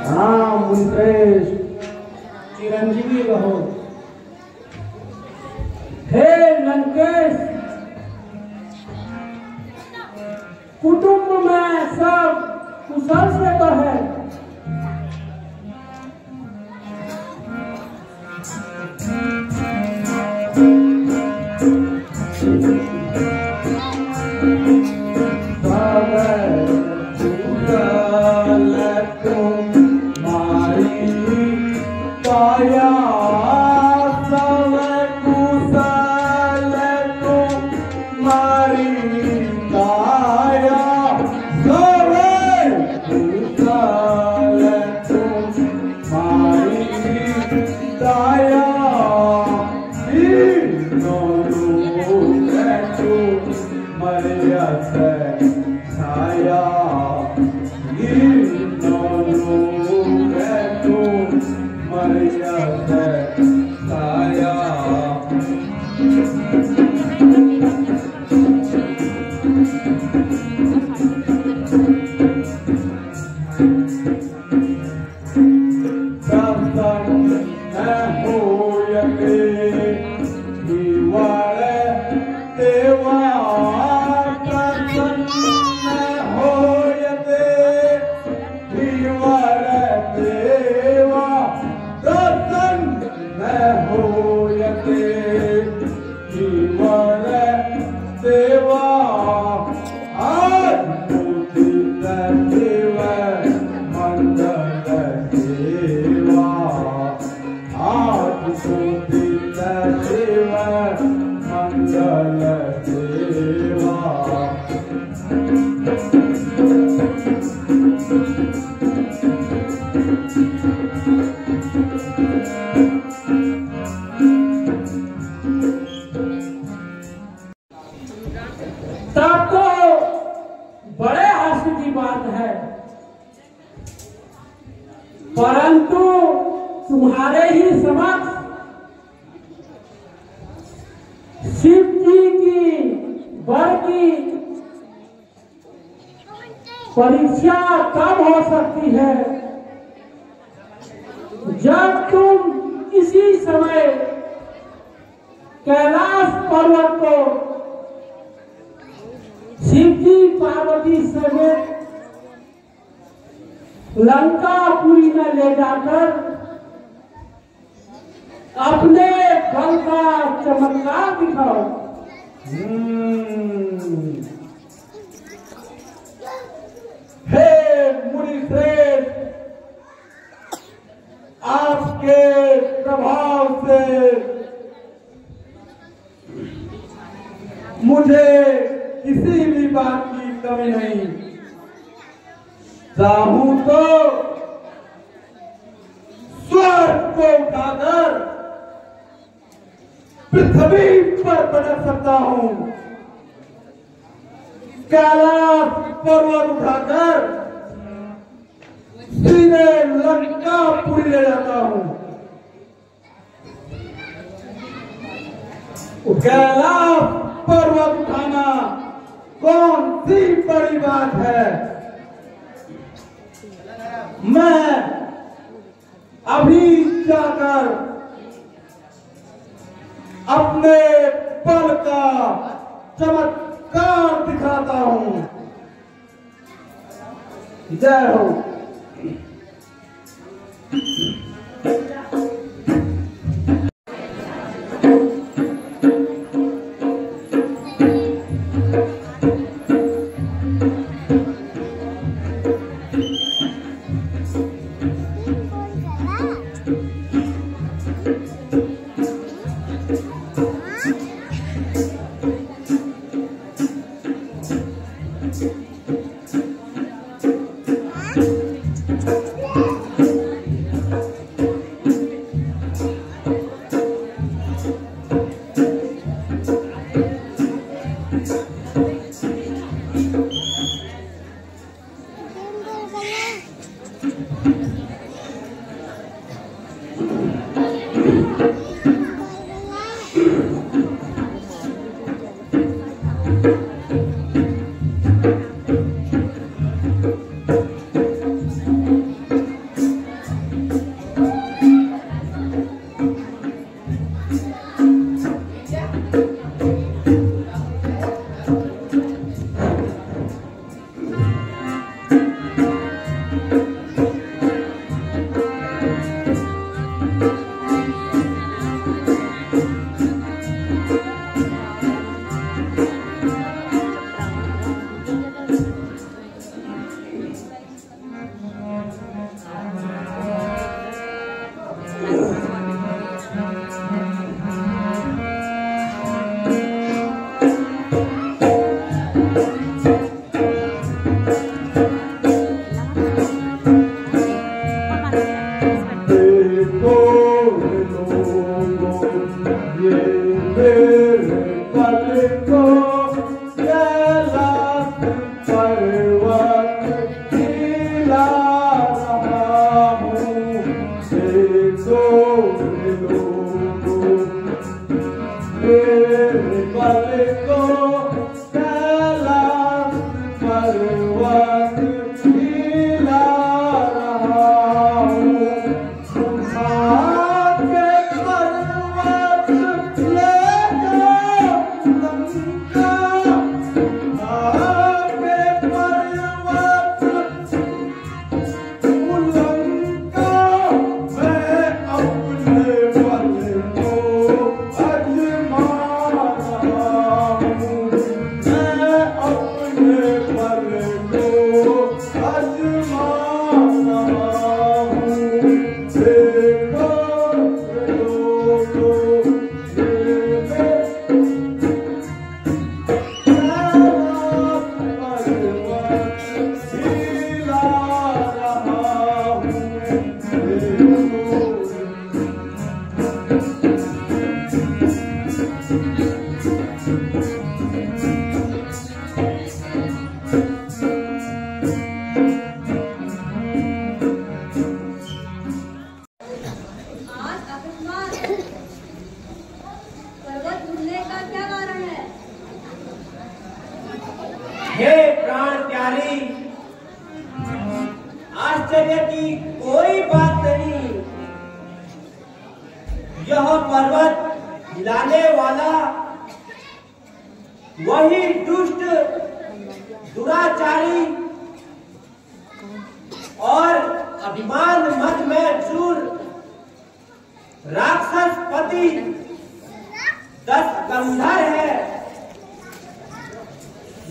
हाँ मुंत्रेश, चिरंजीवी रहो। हे लंकेश, कुटुंब में सब कुशल से तो है। Maria तब तो बड़े हास्य की बात है, परंतु तुम्हारे ही समक्ष शिव जी की वर की परीक्षा कब हो सकती है, जब तुम इसी समय कैलाश पर्वत को शिव जी पार्वती समेत लंकापुरी में ले जाकर अपने बल का चमत्कार दिखाओ। हे मुनिश्रेष्ठ, आपके प्रभाव से मुझे किसी भी बात की कमी नहीं। चाहूं तो स्वर्ग को उठाकर पृथ्वी पर पटक सकता हूं, कैलाश पर्वत उठाकर सीधे लंकापुरी ले जाता हूं। कैलाश पर्वत उठाना कौन सी बड़ी बात है। मैं अभी जाकर अपने बल का चमत्कार दिखाता हूं। जय हो। हे प्राण प्यारी, आश्चर्य की कोई बात नहीं। यह पर्वत हिलाने वाला वही दुष्ट, दुराचारी और अभिमान मद में चूर राक्षस पति दशकंधर है,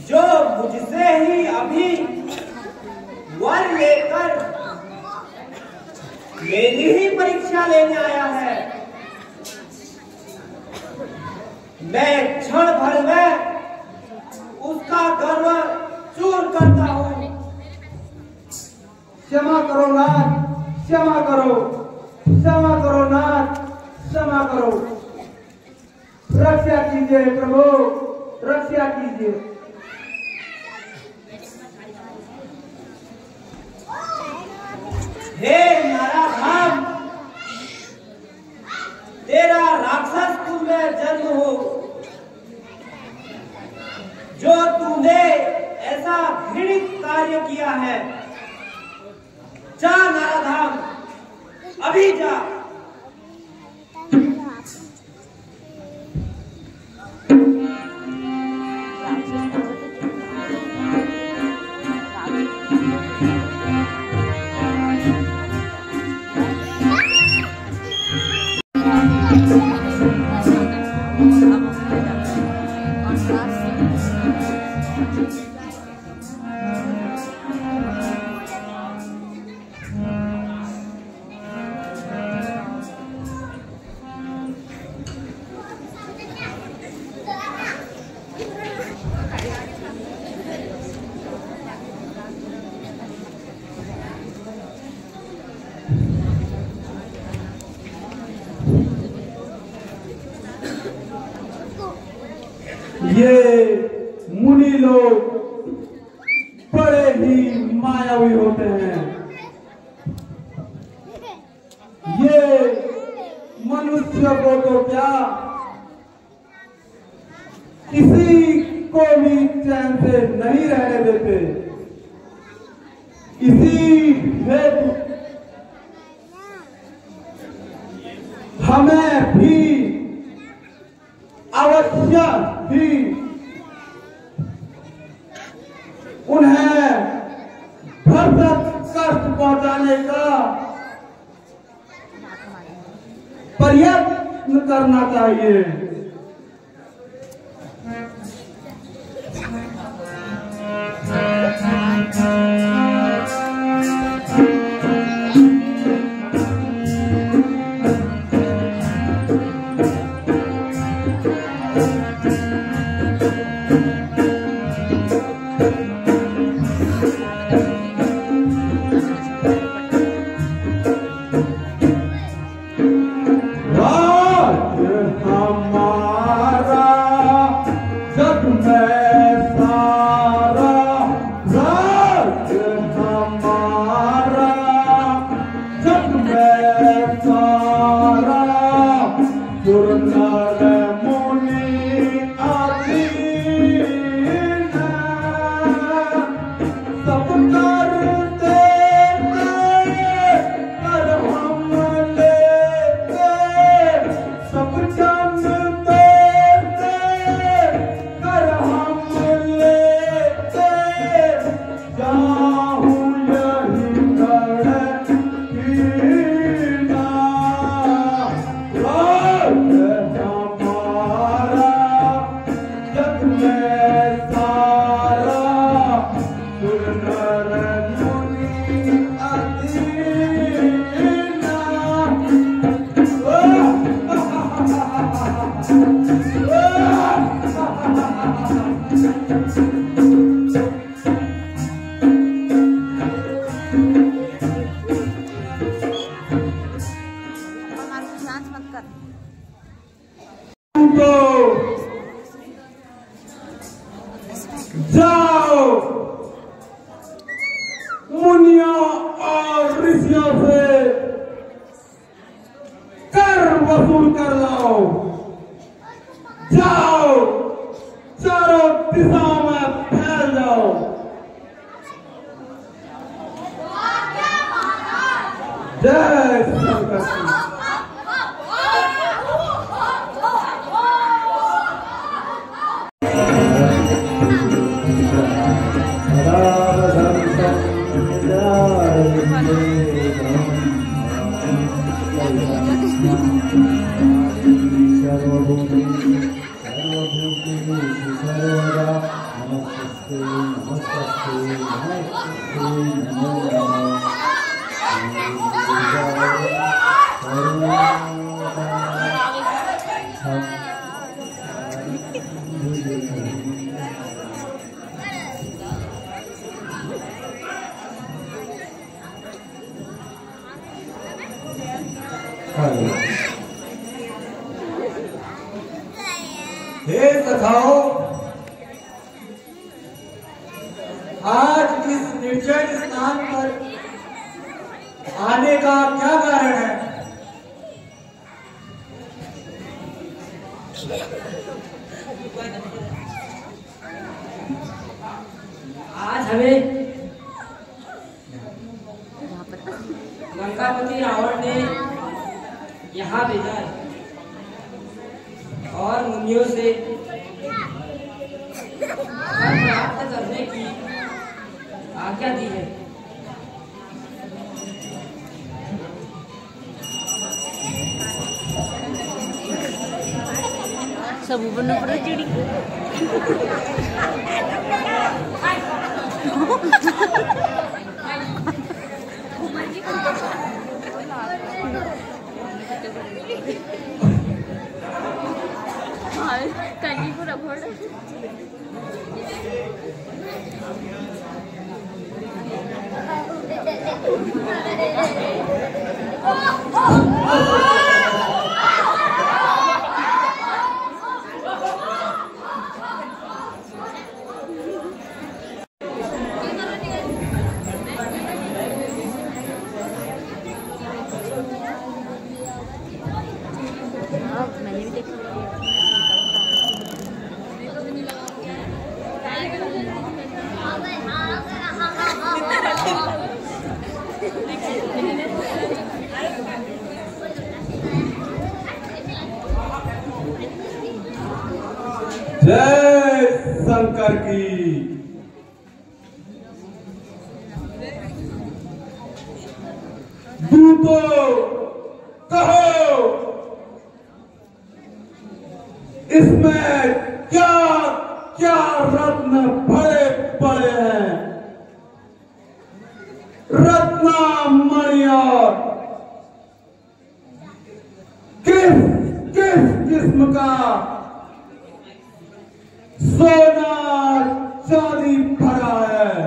जो मुझसे ही अभी वर लेकर मेरी ही परीक्षा लेने आया है। मैं क्षण भर में उसका गर्व चूर करता हूँ। क्षमा करो नाथ, क्षमा करो, क्षमा करो नाथ, क्षमा करो। रक्षा कीजिए प्रभु, रक्षा कीजिए। हे नाराधाम, तेरा राक्षस कुल में जन्म हो, जो तूने ऐसा घृणित कार्य किया है। जा नाराधाम, अभी जा। ये मुनि लोग बड़े ही मायावी होते हैं। ये मनुष्य को तो क्या, किसी को भी चैन से नहीं रहने देते। इसी हेतु हमें भी अवश्य ही उन्हें भरसक कष्ट पहुंचाने का प्रयत्न करना चाहिए। सारा डांस मत कर। जाओ मुनियों और ऋषियों से कर वसूल कर लाओ। जाओ चारों दिशाओं में फैल जाओ। जय शंकर जी। हे सखाओ, आज इस निर्जन स्थान पर आने का क्या कारण है? आज हमें लंकापति रावण ने यहाँ भेजा है और मुनियों से प्राप्त करने की आज्ञा दी है। सब ऊपर ऊपर चिड़ी कहीं को रखोड़ मैंने भी देखा। जय शंकर की। दूतों कहो, इसमें क्या क्या रत्न भरे पड़े हैं? रत्नामणि और किस किस किस्म का सोना चांदी भरा है?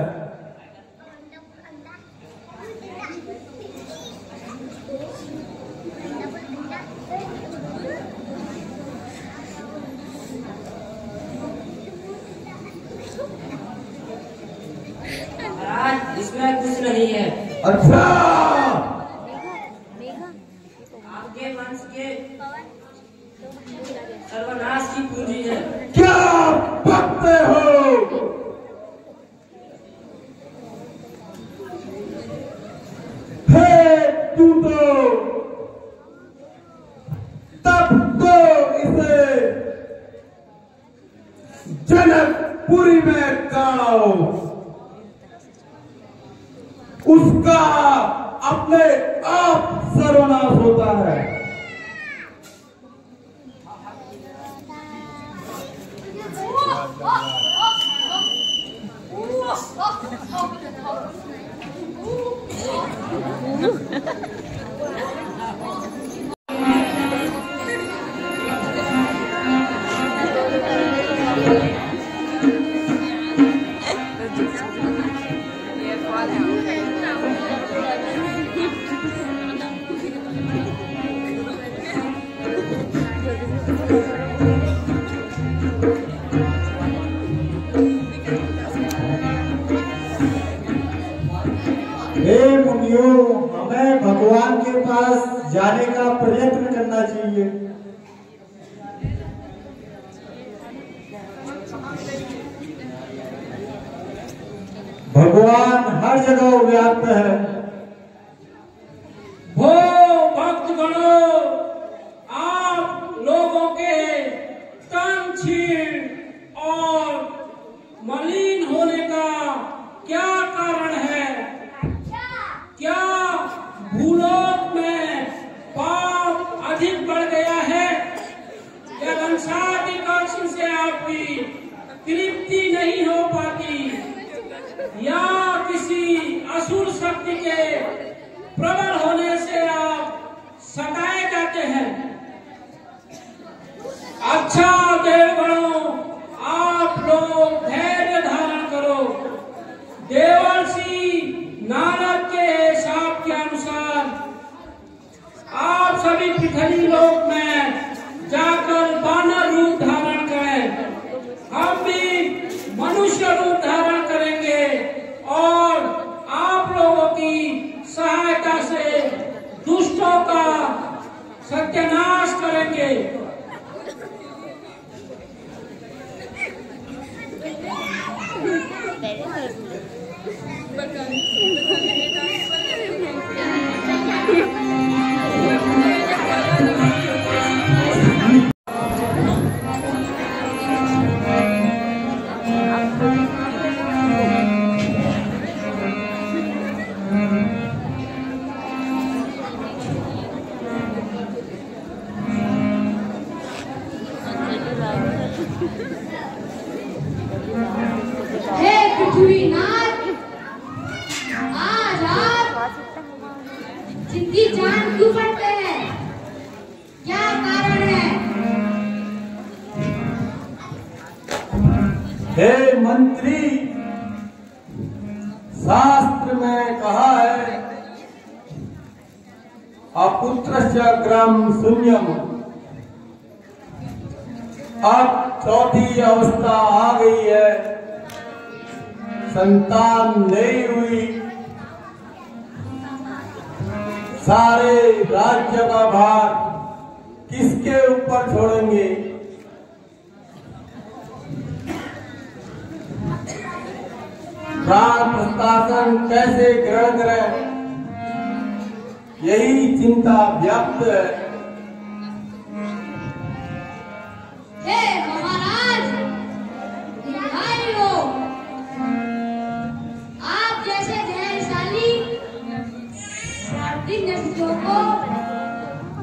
महाराज इसमें कुछ नहीं है। अच्छा, आपके वंश के सर्वनाश की पूंजी है। क्या बकते हो? हे दूतों, तब तो इसे जनकपुरी में गाड़ो। उसका अपने आप सर्वनाश होता है। जाने का प्रयत्न करना चाहिए। भगवान हर जगह व्याप्त है। हो भक्तगणों, आप लोगों के तन छीन और मलिन होने का क्या कारण है? क्या भूलोक में पाप अधिक बढ़ गया है? या वंशादि दर्शन से आपकी तृप्ति नहीं हो पाती? या किसी असुर शक्ति के प्रबल होने से आप सताए जाते हैं? अच्छा देवगणों, आप लोग धैर्य धारण करो। देवर्षि नारद के शाप के अनुसार आप सभी पृथ्वी लोक में जाकर वानर रूप धारण करें। हम भी मनुष्य रूप धारण करेंगे और आप लोगों की सहायता से दुष्टों का सत्यानाश करेंगे। हे पृथ्वीनाथ, आज आप जिंदगी जान क्यों पड़ते हैं? क्या कारण है? हे मंत्री, शास्त्र में कहा है अपुत्रस्य ग्राम शून्यम। अब चौथी अवस्था आ गई है, संतान नहीं हुई, सारे राज्य का भार किसके ऊपर छोड़ेंगे? प्राण प्रशासन कैसे ग्रहण करें, यही चिंता व्याप्त है। हे महाराज, भाई हो, आप जैसे धैर्यशाली शाब्दिक नस्लों को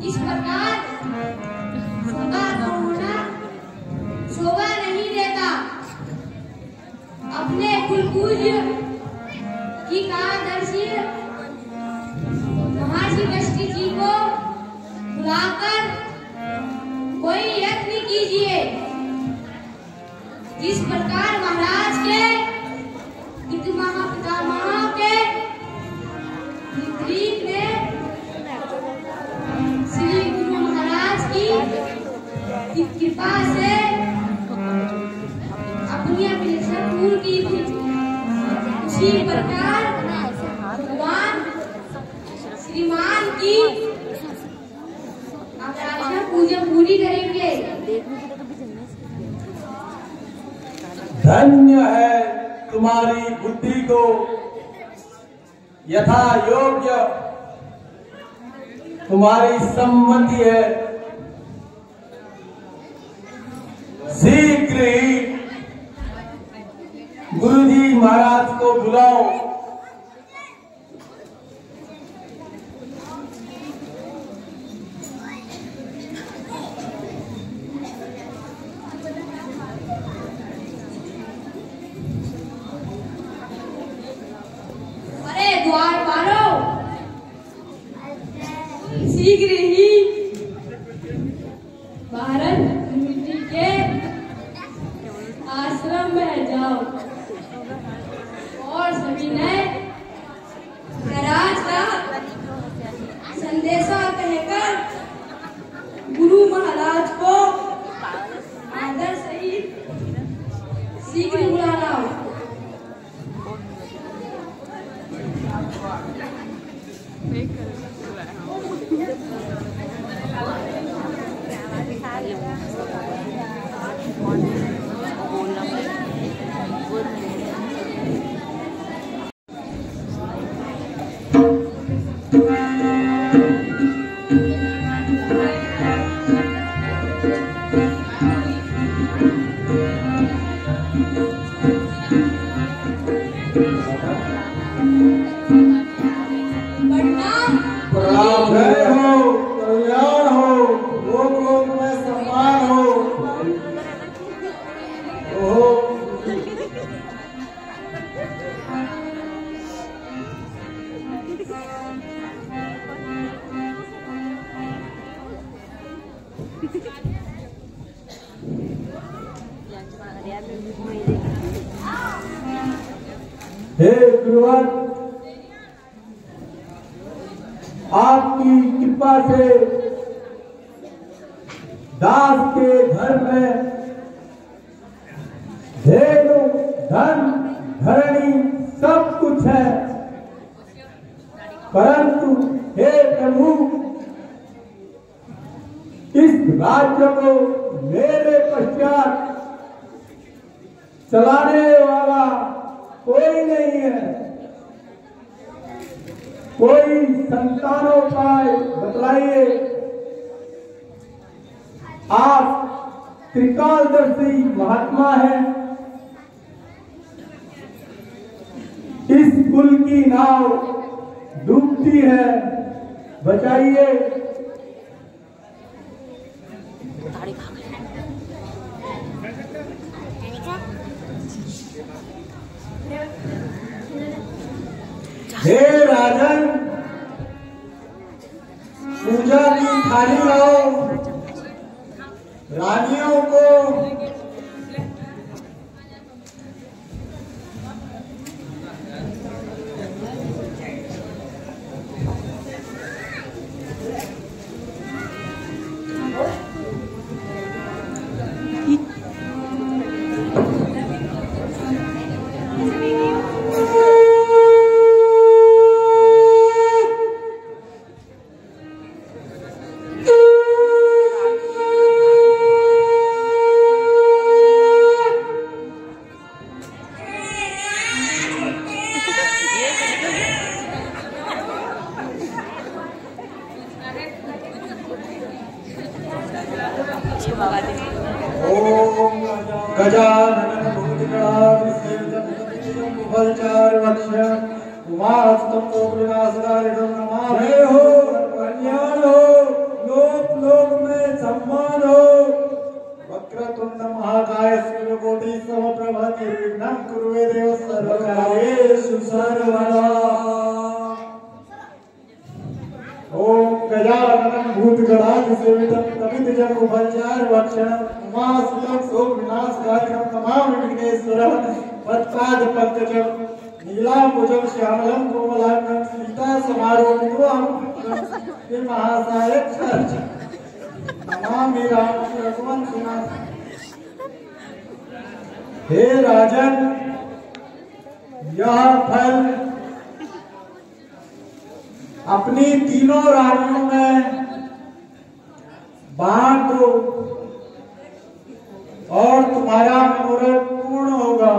इस प्रकार शोभा नहीं देता। अपने कुलपूज की कार्यदर्शी महर्षि कष्टी जी को बुलाकर कोई यत्न कीजिए, जिस प्रकार महाराज के पितामह के विपरीत में श्री गुरु महाराज की कृपा से अपनी अभिलाषा पूर्ण की थी। उसी प्रकार भगवान श्रीमान की अभिलाषा पूजा पूरी करेंगे। धन्य है तुम्हारी बुद्धि को यथा योग्य तुम्हारी सम्मति है। शीघ्र ही गुरुजी महाराज को बुलाओ। द्वारपालों, शीघ्र ही भारत मिट्टी के आश्रम में जाओ और सभी ने महाराज का संदेशा कहकर गुरु महाराज को आदर सहित शीघ्र बुला लाओ। Make it. हे गुरुवर, आपकी कृपा से दास के घर में धेनु धन धरणी सब कुछ है, परंतु हे प्रभु, इस राज्य को मेरे पश्चात चलाने वाला कोई नहीं है। कोई संतानोपाय बतलाइए। आप त्रिकालदर्शी महात्मा हैं। इस कुल की नाव डूबती है, बचाइए। हे राजन, पूजा की थाली लाओ। रानियों को हे राजन, यह फल अपनी तीनों रानियों में बांट दो और तुम्हारा मनोरथ पूर्ण होगा।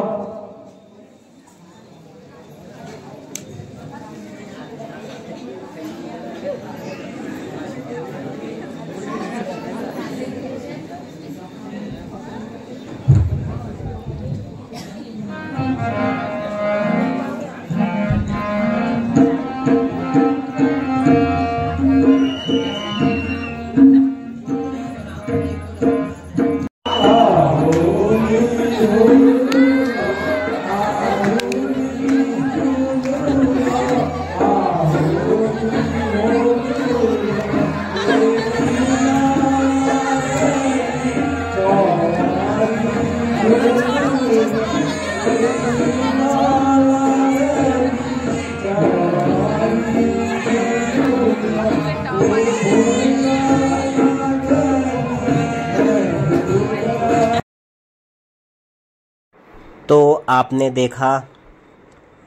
तो आपने देखा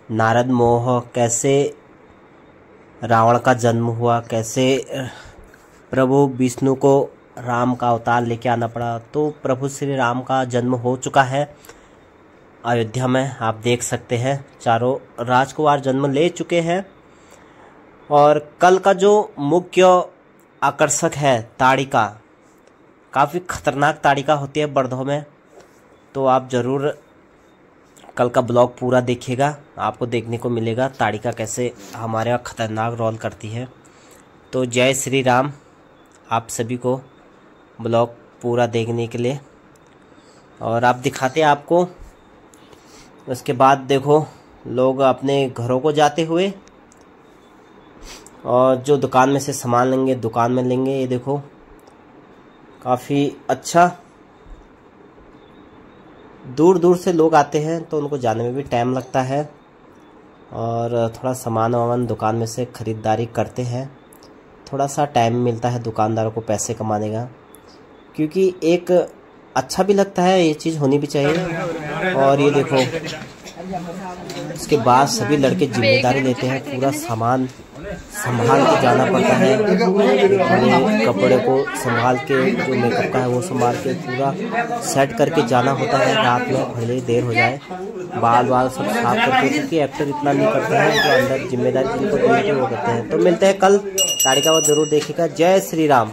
नारद मोह कैसे रावण का जन्म हुआ, कैसे प्रभु विष्णु को राम का अवतार लेके आना पड़ा। तो प्रभु श्री राम का जन्म हो चुका है अयोध्या में, आप देख सकते हैं। चारों राजकुमार जन्म ले चुके हैं। और कल का जो मुख्य आकर्षक है ताड़िका, काफ़ी खतरनाक ताड़िका होती है बर्धों में। तो आप ज़रूर कल का ब्लॉग पूरा देखिएगा, आपको देखने को मिलेगा ताड़िका कैसे हमारे यहाँ खतरनाक रोल करती है। तो जय श्री राम आप सभी को ब्लॉग पूरा देखने के लिए। और आप दिखाते हैं आपको। उसके बाद देखो लोग अपने घरों को जाते हुए और जो दुकान में से सामान लेंगे दुकान में लेंगे। ये देखो काफ़ी अच्छा। दूर दूर से लोग आते हैं तो उनको जाने में भी टाइम लगता है और थोड़ा सामान वामान दुकान में से ख़रीदारी करते हैं। थोड़ा सा टाइम मिलता है दुकानदारों को पैसे कमाने का, क्योंकि एक अच्छा भी लगता है, ये चीज़ होनी भी चाहिए। और ये देखो, इसके बाद सभी लड़के जिम्मेदारी लेते हैं, पूरा सामान संभाल के जाना पड़ता है। कपड़े को संभाल के, जो मेकअप का है वो संभाल के पूरा सेट करके जाना होता है। रात में भले ही देर हो जाए, बाल सब साफ करके, क्योंकि एक्टर इतना नहीं करते हैं, जो अंदर जिम्मेदारी जिनको देते हैं वो करते हैं। तो मिलते हैं कल, ताड़िका जरूर देखिएगा। जय श्री राम।